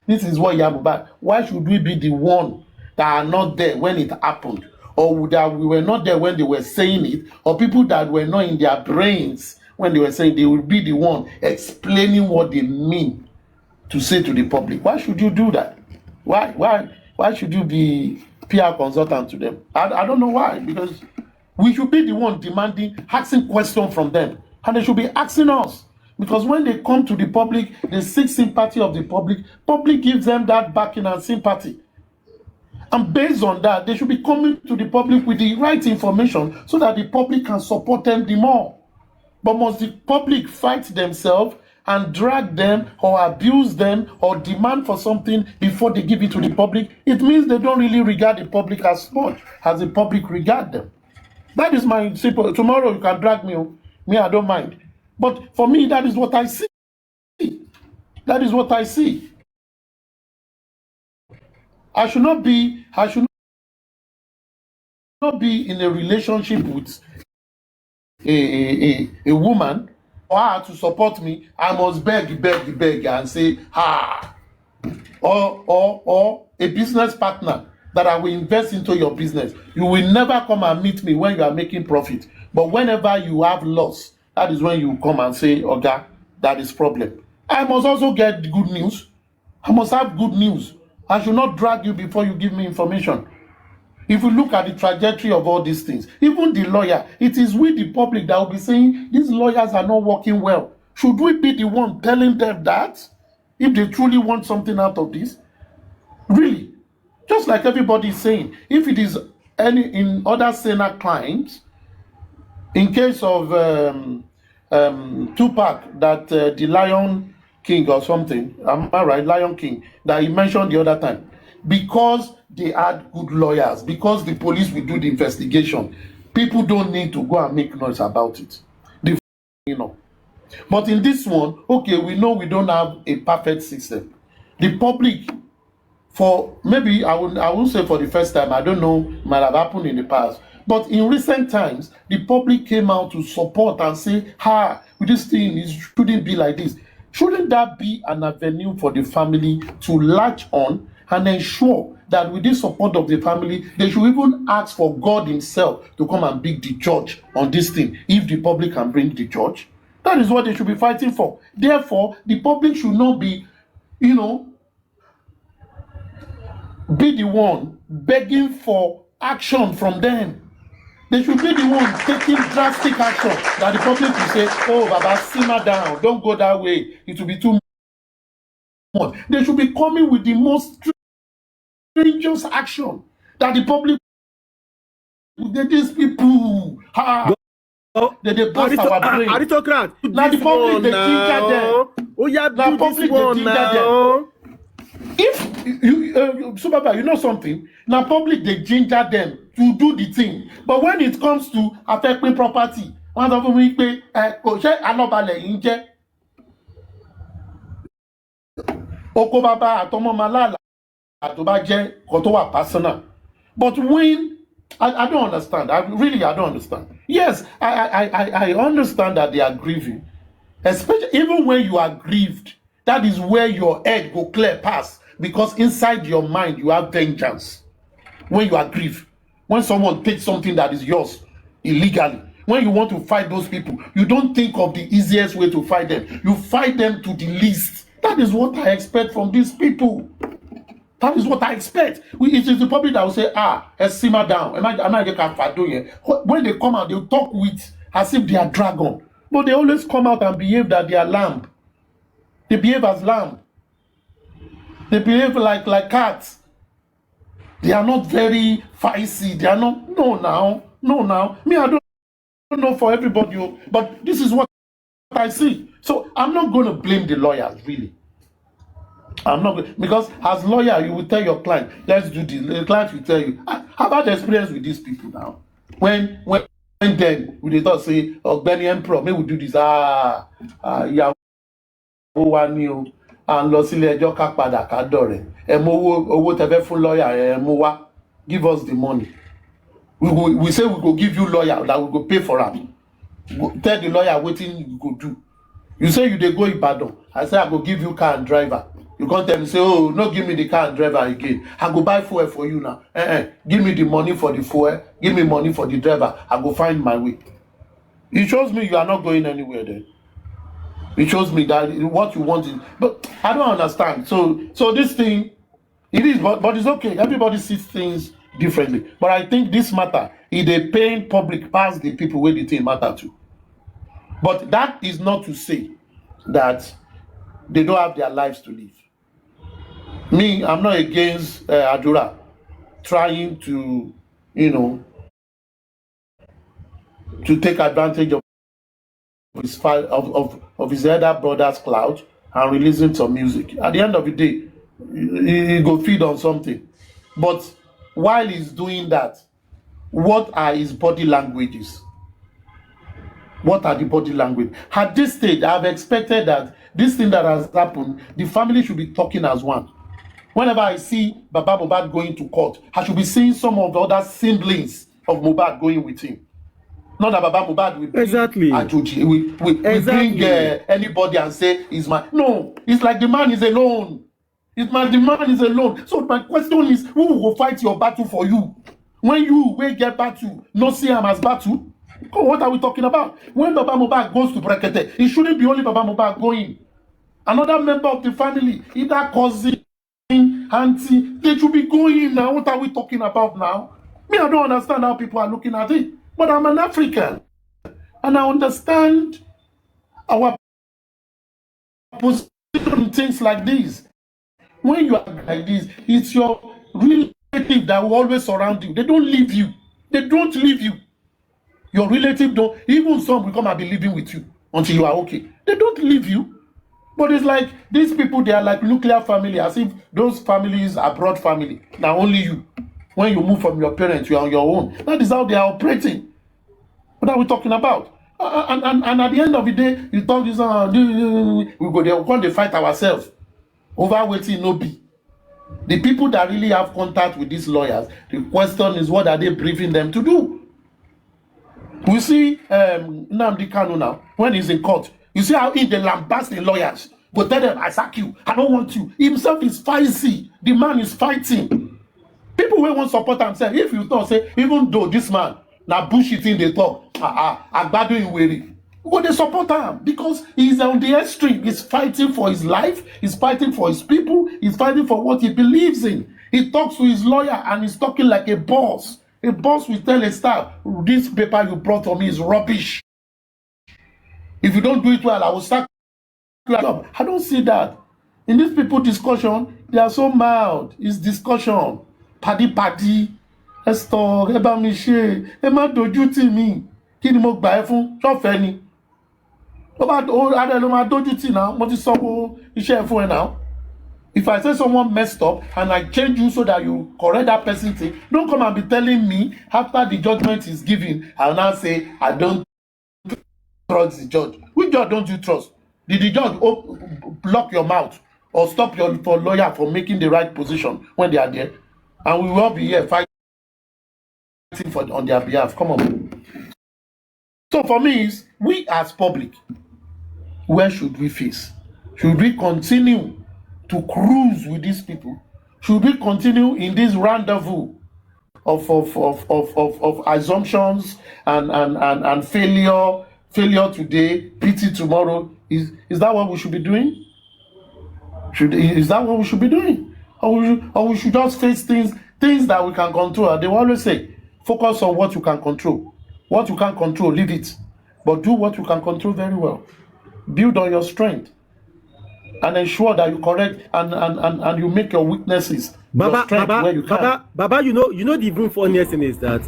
This is what Yabuba. Why should we be the one that are not there when it happened? Or that we were not there when they were saying it? Or people that were not in their brains when they were saying, they will be the one explaining what they mean to say to the public. Why should you do that? Why should you be PR consultant to them? I don't know why. Because we should be the one demanding, asking questions from them. And they should be asking us. Because when they come to the public, they seek sympathy of the public. Public gives them that backing and sympathy. And based on that, they should be coming to the public with the right information so that the public can support them the more. But must the public fight themselves and drag them or abuse them or demand for something before they give it to the public? It means they don't really regard the public as much as the public regard them. That is my simple. Tomorrow you can drag me. Me, I don't mind. But for me, that is what I see. That is what I see. I should not be in a relationship with a woman. For her to support me, I must beg and say, or a business partner that I will invest into your business. You will never come and meet me when you are making profit. But whenever you have loss, that is when you come and say, Oga, that is problem. I must also get good news. I must have good news. I should not drag you before you give me information. If you look at the trajectory of all these things, even the lawyer, it is we, the public, that will be saying these lawyers are not working well. Should we be the one telling them that if they truly want something out of this? Really? Just like everybody is saying, if it is in other Senate clients, in case of Tupac, that the Lion King or something, am I right? Lion King, that he mentioned the other time, because they had good lawyers, because the police will do the investigation, people don't need to go and make noise about it. But in this one, okay, we know we don't have a perfect system. The public, for maybe I won't say for the first time, I don't know, might have happened in the past, but in recent times, the public came out to support and say, this thing shouldn't be like this. Shouldn't that be an avenue for the family to latch on and ensure that with the support of the family, they should even ask for God himself to come and bring the judge on this thing, if the public can bring the judge? That is what they should be fighting for. Therefore, the public should not be, be the one begging for action from them. They should be the one taking drastic action, that the public will say, oh, Baba, simmer down, don't go that way, it will be too much. They should be coming with the most stringent action, that the public, these people, they bust our brain. Aristocrat, Now the public, they ginger them. Oh, yeah, now public, they ginger them. If you Supervibez, you know something, now public they ginger them to do the thing, but when it comes to affecting property, one of them will pay kò ṣe alọ́balẹ̀ yìí jẹ́ oko bàbá àtọmọ malala tó bá jẹ́ kò tó wà personal. But when I don't understand, I don't understand. Yes, I understand that they are grieving, especially even when you are grieved. That is where your head go clear past, because inside your mind you have vengeance. When you are grieved, when someone takes something that is yours illegally, when you want to fight those people, you don't think of the easiest way to fight them. You fight them to the least. That is what I expect from these people. That is what I expect. It is the public that will say, let's simmer down. When they come out, they talk with as if they are dragon. But they always come out and behave that they are lamb. They behave as lamb. They behave like cats. They are not very feisty. They are not. No, now. Me, I don't know for everybody, but this is what I see. So I'm not going to blame the lawyers, really. I'm not, because as lawyer, you will tell your client, let's do this. The client will tell you, I've had experience with these people now. When then we they thought say, Benny Emperor, maybe we do this. Yeah. And lọ sílé ẹjọ́ ká padà ká dọ̀rẹ́ ẹ mú owó tẹfẹ́ fún lawyer ẹ mú wá, give us the money. We say we go give you lawyer that we go pay for am. Tell the lawyer wetin you go do. You say you dey go Ibadan, I say I go give you car and driver. You come tell me say, oh, no give me the car and driver again, I go buy fuel for you now. Give me the money for the fuel, give me money for the driver, I go find my way. It shows me you are not going anywhere then. It shows me that what you want is, but I don't understand. So this thing, it is, but it's okay. Everybody sees things differently. But I think this matter is the pain public past the people where the thing matter to. But that is not to say that they don't have their lives to live. Me, I'm not against Adura trying to, to take advantage of his elder brother's clout and releasing some music. At the end of the day, he go feed on something. But while he's doing that, what are his body languages? What are the body language? At this stage, I've expected that this thing that has happened, the family should be talking as one. Whenever I see Baba Mohbad going to court, I should be seeing some of the other siblings of Mohbad going with him. Not that Baba Mohbad will bring Ajoji, we bring anybody and say he's my. No, it's like the man is alone. The man is alone. So my question is, who will fight your battle for you? When you will get battle, not see him as battle. Oh, what are we talking about? When Baba Mohbad goes to Brekete, it shouldn't be only Baba Mohbad going. Another member of the family, either cousin, auntie, they should be going now. What are we talking about now? Me, I don't understand how people are looking at it. But I'm an African, and I understand our position in things like this. When you are like this, it's your real relative that will always surround you. They don't leave you. They don't leave you. Your relative don't, even some will come and be living with you until you are okay. They don't leave you. But it's like these people, they are like nuclear family, as if those families are broad family. Now only you. When you move from your parents, you are on your own. That is how they are operating. What are we talking about? And at the end of the day, you talk this, we go there, we fight ourselves over waiting no be. The people that really have contact with these lawyers, the question is, what are they briefing them to do? We see Nnamdi Kanu now, when he's in court, you see how he they lambast the lawyers. But tell them, I sack you, I don't want you. Himself is feisty. The man is fighting. People will want support and say, if you talk, say, even though this man, now bullshitting they talk, Agbado Iweri, but they support him because he's on the extreme. He's fighting for his life, he's fighting for his people, he's fighting for what he believes in. He talks to his lawyer and he's talking like a boss. A boss will tell a staff, this paper you brought for me is rubbish. If you don't do it well, I will sack you. I don't see that. In this people discussion, they are so mild. It's discussion. Paddy. Let's talk. Eba mi ṣe. Ema dojú tì mí. Kí ni mo gbà ẹ́ fún? Ṣọ́fẹ́ ni. Adé ló máa dojú tì náà. Mo ti sọ iṣẹ́ ẹ̀ fún ẹ náà. If I say someone messed up and I change you so that you correct that person thing, don't come and be telling me after the judgment is given, I'll now say, I don't trust the judge. Which judge don't you trust? Did the judge block your mouth or stop your lawyer from making the right position when they are there? And we will all be here fighting on their behalf. Come on. So for me, we as public, where should we face? Should we continue to cruise with these people? Should we continue in this rendezvous of assumptions and failure today, pity tomorrow? Is that what we should be doing? Is that what we should be doing? Or we should just face things that we can control? They will always say, focus on what you can control. What you can't control, leave it. But do what you can control very well. Build on your strength. And ensure that you correct and you make your weaknesses your strength where you can. Baba, you know the even funniest thing is that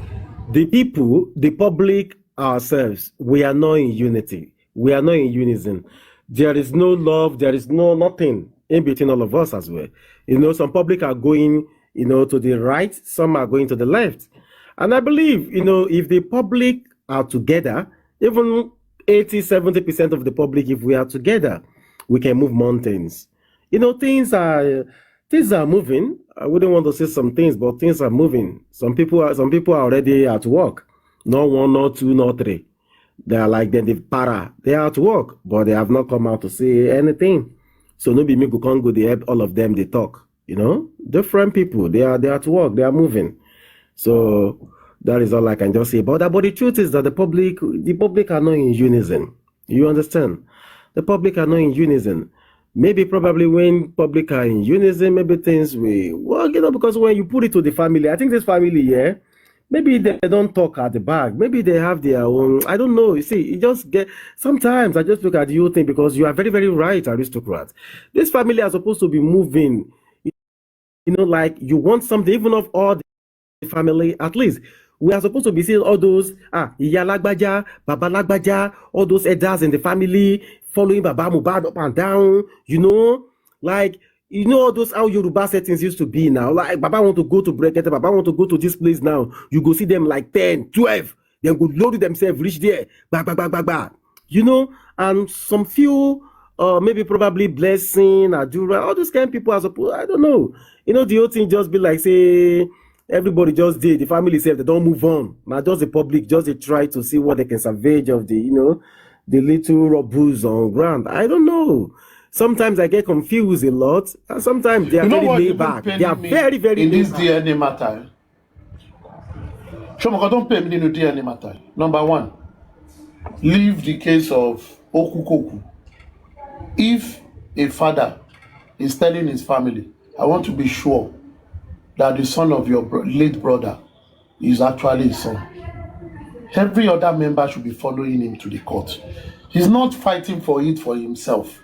the people, the public, ourselves, we are not in unity. We are not in unison. There is no love. There is nothing in between all of us as well. Some public are going, to the right. Some are going to the left. And I believe, if the public are together, even 80-70% of the public, if we are together, we can move mountains. Things are moving. I wouldn't want to say some things, but things are moving. Some people are already at work. Not one, not two, not three. They are like them, they are at work, but they have not come out to say anything. So nobody me can't go they help all of them, they talk. Different people, they are at work, they are moving. So that is all I can just say about that. But the truth is that the public are not in unison. You understand? The public are not in unison. Maybe probably when public are in unison, maybe things will work, because when you put it to the family, I think this family, maybe they don't talk at the back. Maybe they have their own, I don't know. You see, sometimes I just look at the whole thing because you are very, very right, aristocrat. This family are supposed to be moving, like you want something, even of all the family, at least. We are supposed to be seeing all those, Iya Lagbaja, Baba Lagbaja, all those elders in the family, following Baba Mohbad up and down, like, all those how Yoruba settings used to be now. Like, Baba want to go to Brekete, Baba want to go to this place now. You go see them like 10, 12. They go load themselves, reach there, and some few, maybe probably Blessing, Adura, all those kind of people are supposed, I don't know. The whole thing just be like, say, everybody just did, the family said they don't move on. Now just the public, just they try to see what they can salvage of the, the little rubbles on ground. I don't know. Sometimes I get confused a lot, and sometimes they are very laid back. They are very, very in this DNA matter. Shomoko, don't pay me in the DNA matter. Number one, leave the case of Okukoku. If a father is telling his family, I want to be sure that the son of your late brother is actually his son, every other member should be following him to the court. He's not fighting for it for himself.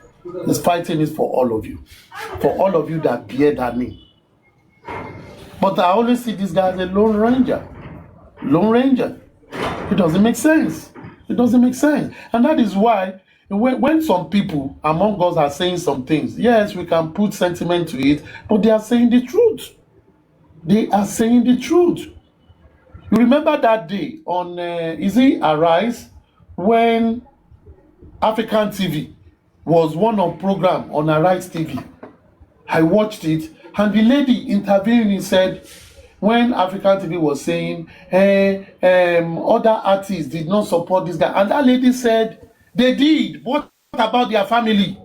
He's fighting it for all of you. For all of you that bear that name. But I always see this guy as a lone ranger. Lone ranger. It doesn't make sense. It doesn't make sense. And that is why when some people among us are saying some things, yes, we can put sentiment to it, but they are saying the truth. They are saying the truth. You remember that day on, is it Arise, when African TV was one of program on Arise TV. I watched it, and the lady interviewing said, when African TV was saying, other artists did not support this guy, and that lady said, they did. What about their family?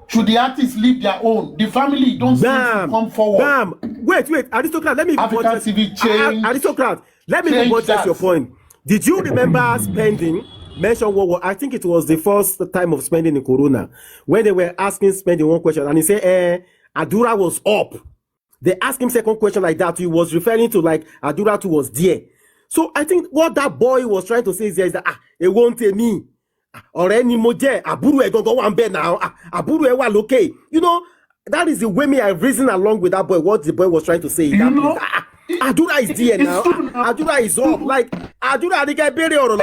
Should the artists leave their own? The family don't seem to come forward. Wait, Aristocrat, let me African TV change. Aristocrat, let me test your point. Did you remember spending? Mention what I think it was the first time of spending in Corona when they were asking spending one question, and he said, Adura was up. They asked him second question like that. He was referring to like Adura was there. So I think what that boy was trying to say is that it won't take me. Or any more Aburu e gongo wan be now. Aburu e wa loke. You know, that is the way me I reason along with that boy. What the boy was trying to say. You know, Adura is there now. Adura is up. Like Adura the guy bury or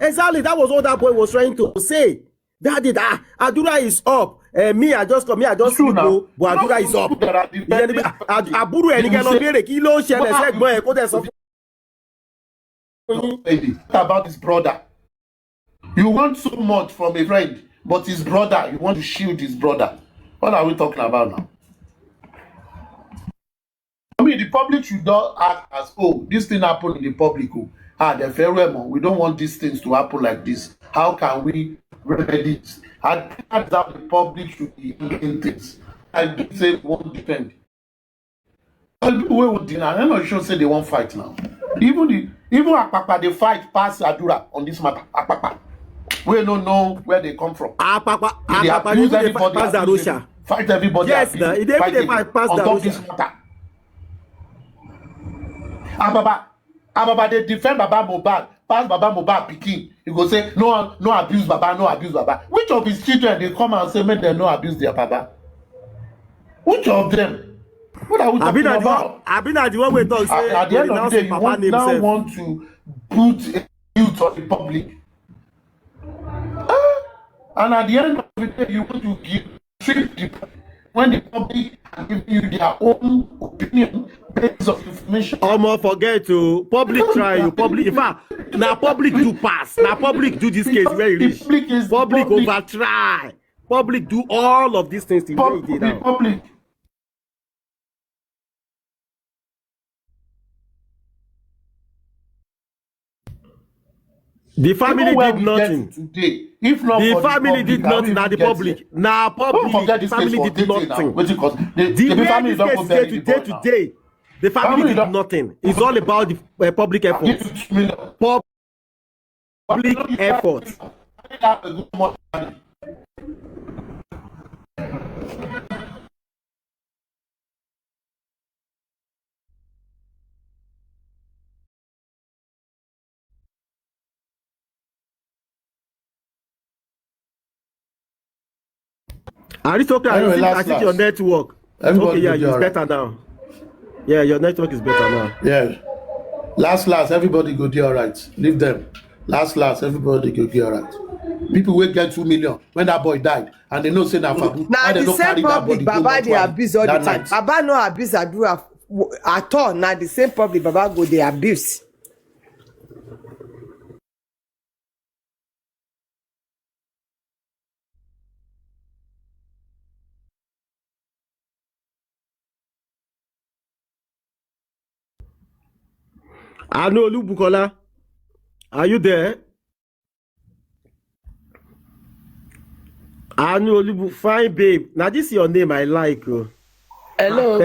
exactly. That was what that boy was trying to say. That did Adura is up. Me, I just go, but Adura is up. Aburu and kilo about his brother. You want so much from a friend, but his brother, you want to shield his brother. What are we talking about now? I mean, the public should not act as, oh, this thing happened in the public. The fair we don't want these things to happen like this. How can we remedy it? I think that the public should be in things. I do say won't depend. I'm not sure say they won't fight now. Even Akpakpa, they fight past Adura on this matter. Akpakpa. We don't know where they come from. They abuse everybody. Fight everybody. Yes, they fight past on top this matter. Ababa, they defend Baba Mohbad, pass Baba Mohbad Pikin. You go say, no abuse Baba, no abuse Baba. Which of his children they come and say, make them no abuse their Baba? Which of them? What are we talking about? I've been at the one way to say, at the end of the day, you now want to put a youth on the public. And at the end of the day, you want to treat the public when the public are giving you their own opinion based on information. Forget to public try you public. In fact, now public do pass. Now public do this case very rich. Public over try. Public do all of these things. Public. The family did nothing. Today, if not the family did nothing. Now the public. Now public. The family did nothing. The family don't go today. The family did nothing. It's all about the public efforts. Public efforts. Aristocrat, anyway, I think your network. Okay, yeah, it's better now. Yeah, your network is better now. Yeah. Last, everybody go do all right. Leave them. Last, everybody go do all right. People will get 2 million when that boy died, and they know say na fabu. Now the same public, Baba they abuse all the time. Baba no abuse Adura at all. Now the same public, Baba go they abuse. Anu Bukola, are you there? Anu fine babe. Now this is your name I like. Hello.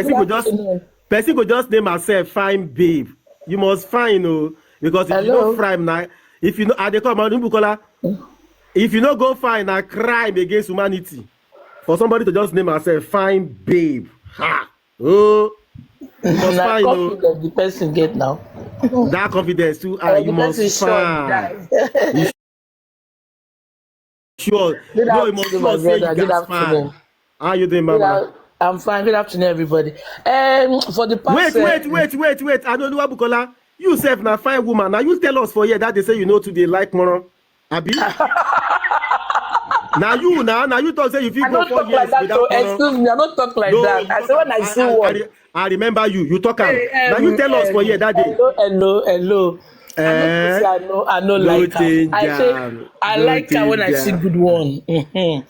Person could just name herself fine babe. You must find because if you don't frame now, if you know they come Anu Bukola, if you not go find a crime against humanity for somebody to just name herself fine babe. Ha! Oh. You must find confidence the person get now. That confidence too. You must find. Sure. No, you must say you got fine. How you doing, Mama? I'm fine. Good afternoon, everybody. For the past... Wait. I don't know Abukola. You self na fine woman. Now you tell us for here that they say you know today like Moro. Abi? now you talk say you feel go 4 years like without that, excuse me, I don't talk like that. I say when I see one. I remember you talk am. Now you tell us for here that day. Hello. I know like her. I say I like her when I see good one. Mm-hmm.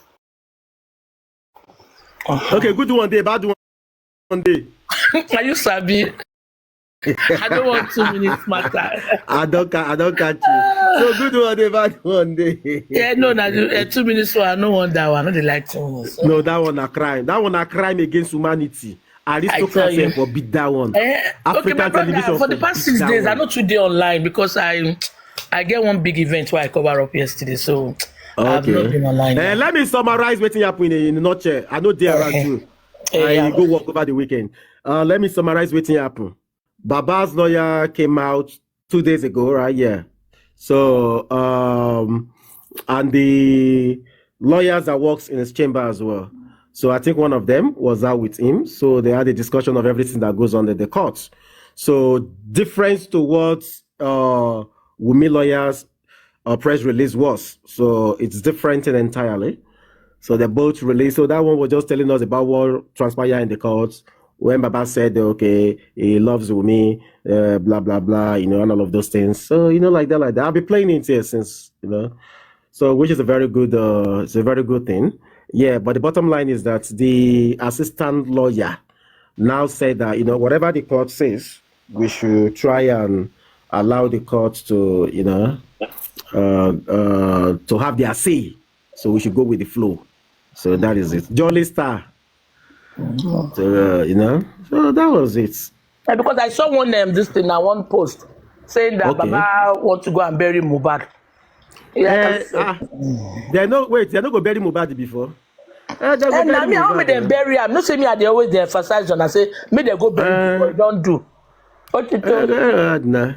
Okay, good one day, bad one day. Are you sabi? I don't want 2 minutes matter. I don't catch you. So good one day, bad one day. Yeah, no, 2 minutes. So I don't want that one. I don't like 2 minutes. So. No, that one a crime. That one a crime against humanity. Aristocracy for beat that one. Okay, my brother, for the past 6 days, I not today online because I get one big event where I cover up yesterday. So I've not been online. Let me summarize what happened in a nutshell. I know they around you. I go walk over the weekend. Let me summarize what happened. Baba's lawyer came out 2 days ago, right? Yeah. So, and the lawyers that works in his chamber as well. So I think one of them was out with him. So they had a discussion of everything that goes on in the courts. So difference to what Wumi lawyers press release was. So it's different entirely. So they both released. So that one was just telling us about what transpired in the courts. When Baba said, okay, he loves Wumi, blah, blah, blah, and all of those things. So, like that. I've been playing it here since, so which is a very good, it's a very good thing. Yeah, but the bottom line is that the assistant lawyer now said that, whatever the court says, we should try and allow the court to, to have their say. So we should go with the flow. So that is it. Jolly Star. So, so that was it. Yeah, because I saw this thing, one post saying that Baba want to go and bury Mohbad. They're not going to bury Mohbad before. And I mean, how many them bury him? Not say me, they always emphasize on. I say, me they go bury him, don't do. What you tell me?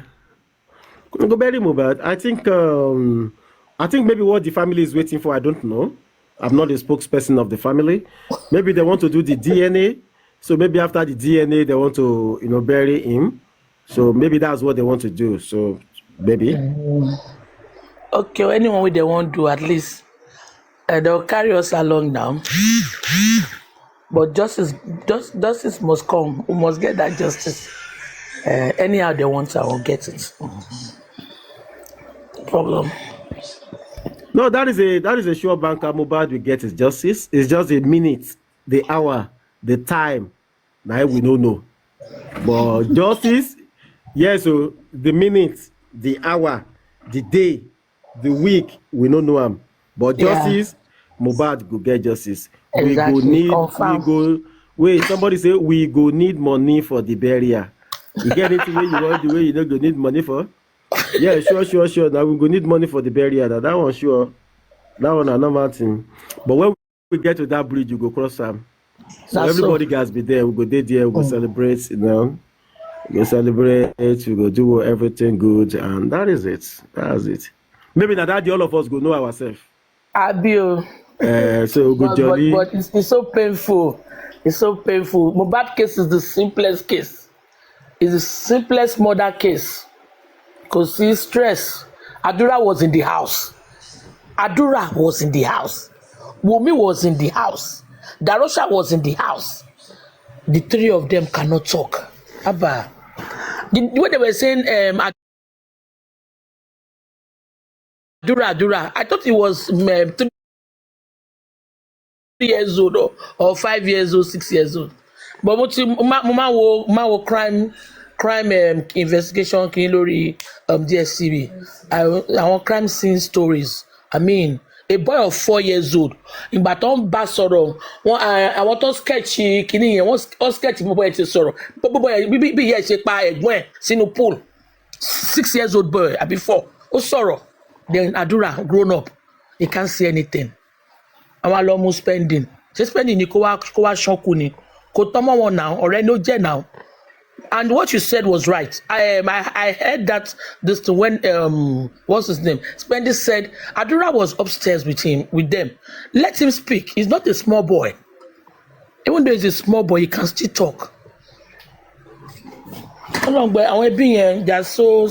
Go bury Mohbad. I think maybe what the family is waiting for, I don't know. I'm not a spokesperson of the family. Maybe they want to do the DNA. So maybe after the DNA, they want to, bury him. So maybe that's what they want to do. So maybe. Okay, well, anyone they want to do, at least they'll carry us along now. But justice must come. We must get that justice. Anyhow they want, I will get it. Problem. No, that is a sure banker. Mohbad will get his justice. It's just the minute, the hour, the time. Now we don't know. But justice, yes. So the minute, the hour, the day, the week, we don't know him. But justice, Mohbad go get justice. Exactly. Somebody say we go need money for the burial. You get it the way you want, the way you don't go need money for. Yeah, sure. Now we go need money for the burial. That one sure. That one a normal thing. But when we get to that bridge, you go cross them. So everybody guys be there. We go there. We go celebrate. We go celebrate. We go do everything good, and that is it. That's it. Maybe that all of us go know ourselves. Abio. So good jolly. But it's so painful. It's so painful. Mohbad case is the simplest case. It's the simplest murder case. Because see, stress. Adura was in the house. Wumi was in the house. Darosha was in the house. The three of them cannot talk. Abba. What they were saying, Adura. I thought it was 3 years old or 5 years old, 6 years old. But what crime investigation Kilori DSCB. I want crime scene stories. I mean, a boy of 4 years old. In Baton Basoro, I want to sketch kini yẹn, wọ́n sketch boy ti sọ̀rọ̀. Boy bí yẹ ṣe pa ẹ̀gbọ́n ẹ̀ sínú pool. 6 years old boy, àbí 4. Ó sọ̀rọ̀. Then Adura grown up. He can't see anything. Àwọn lọ mú spending. Ṣé spending ni kó wá ṣọ́kù ni? Kò tọ́mọ́ wọn now, ọ̀rẹ́ ló jẹ́ now. And what you said was right. I heard that this when what's his name? Spendy said Adura was upstairs with them. Let him speak. He's not a small boy. Even though he's a small boy, he can still talk. But our being, they are so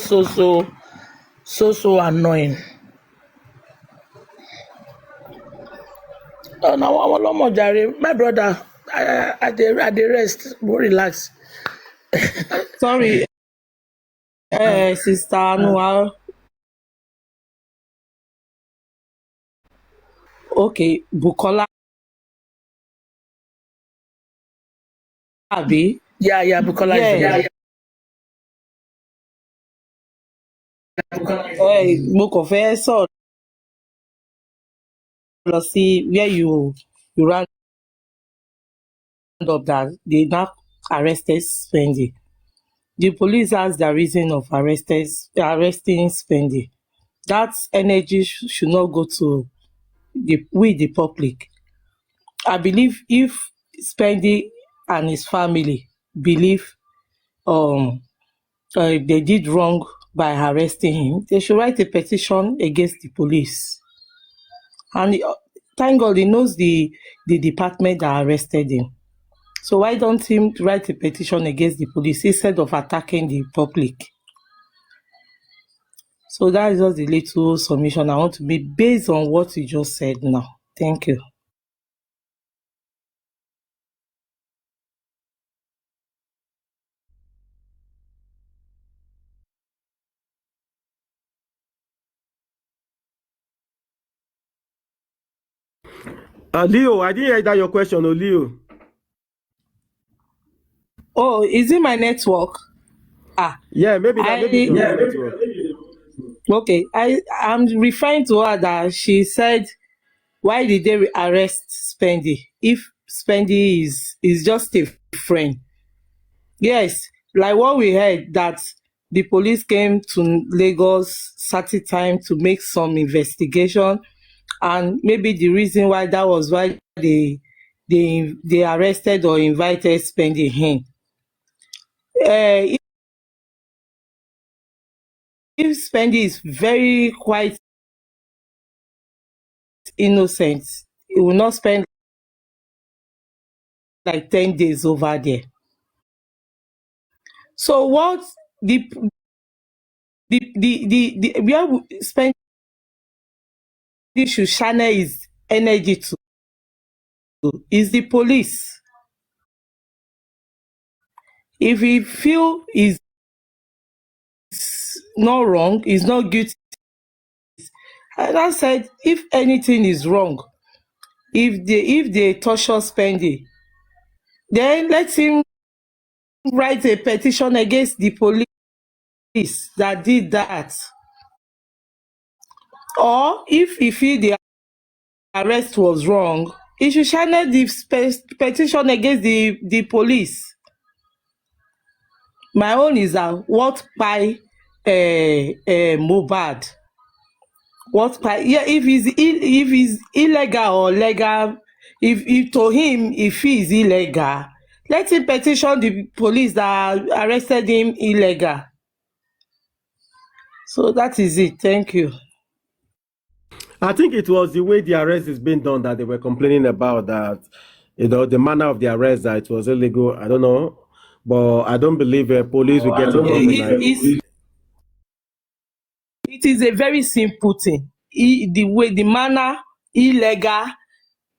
annoying. Now my brother, I dey rest, relax. Sorry, Sister Noah. Okay, Bukola Abi. Yeah, Bukola is the Yeah. Mo kàn fẹ́ sọ̀rọ̀ lọ sí where you round up that they now arrested Spendi. The police has the reason of arresting Spendi. That energy should not go to the public. I believe if Spendi and his family believe they did wrong by arresting him, they should write a petition against the police. And thank God he knows the department that arrested him. So why don't him write a petition against the police instead of attacking the public? So that is just the little submission I want to make based on what you just said now. Thank you. Leo, I didn't hear that your question, Leo. Oh, is it my network? Yeah, maybe it's your network. Okay, I'm referring to her that she said, why did they arrest Spendi if Spendi is just a friend? Yes, like what we heard that the police came to Lagos certain time to make some investigation, and maybe the reason why that was why they arrested or invited Spendi in. If Spendi is very quite innocent, he will not spend like 10 days over there. So what the where Spendi should channel his energy to is the police. If he feel is not wrong, is not guilty, and I said if anything is wrong, if they torture Spendi, then let him write a petition against the police that did that. Or if he feel the arrest was wrong, he should channel the petition against the police. My own is that what by Mohbad, what by, yeah, if it's illegal or legal, if to him if he is illegal, let him petition the police that arrested him illegal. So that is it. Thank you. I think it was the way the arrest is being done that they were complaining about, that, the manner of the arrest, that it was illegal. I don't know, but I don't believe police will get involved. It is a very simple thing. The manner illegal,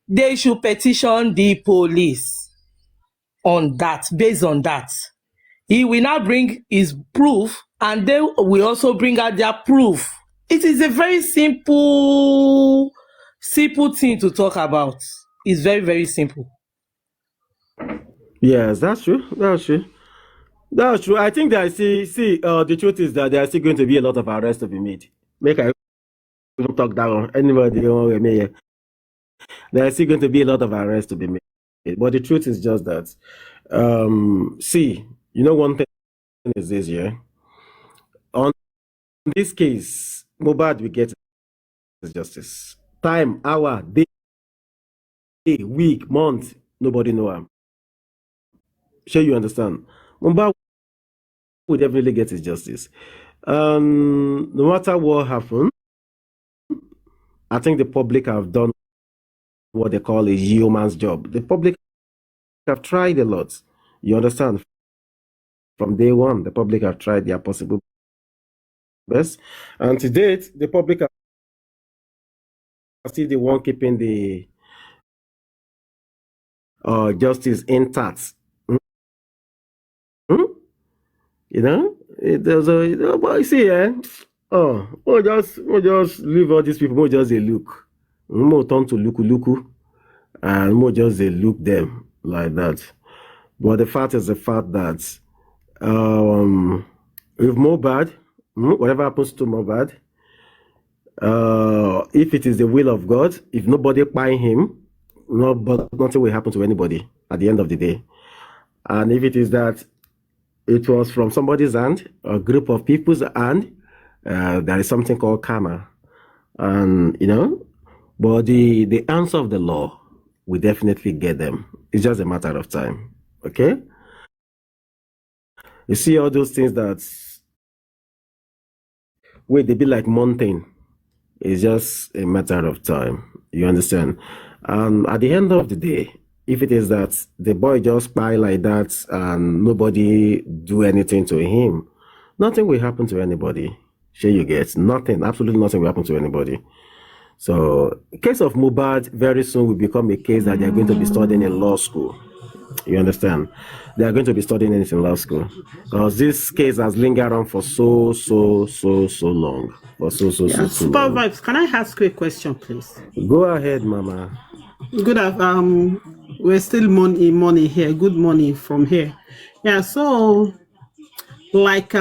they should petition the police on that, based on that. He will now bring his proof, and they will also bring out their proof. It is a very simple thing to talk about. It's very, very simple. Yes, that's true. That's true. That's true. I think that the truth is that there are still going to be a lot of arrests to be made. Make I don't talk down anybody. There are still going to be a lot of arrests to be made. But the truth is just that, one thing is this, yeah. On this case, Mohbad will get justice. Time, hour, day, week, month, nobody know him. Sure, you understand? Mohbad will definitely get his justice. No matter what happens, I think the public have done what they call a yeoman's job. The public have tried a lot. You understand? From day one, the public have tried their possible best. And to date, the public are still the one keeping the justice intact. Hmm? You know, there's a but you see, we'll just leave all these people, we'll just a look. We'll turn to luku, and we'll just a look them like that. But the fact is the fact that with Mohbad, whatever happens to Mohbad, if it is the will of God, if nobody buy him, nothing will happen to anybody at the end of the day. And if it is that it was from somebody's hand, a group of people's hand, there is something called karma. And, you know, but the answer of the law, we definitely get them. It's just a matter of time. Okay? You see all those things that, wait, they be like mountain. It's just a matter of time. You understand? And at the end of the day, if it is that the boy just spy like that and nobody do anything to him, nothing will happen to anybody. Sure you get? Nothing, absolutely nothing will happen to anybody. So, case of Mohbad very soon will become a case that they are going to be studying in law school. You understand? They are going to be studying it in law school. Because this case has lingered on for so long. For so long. Supervibez, can I ask you a question, please? Go ahead, Mama. Good we're still morning here. Good morning from here. Yeah, so like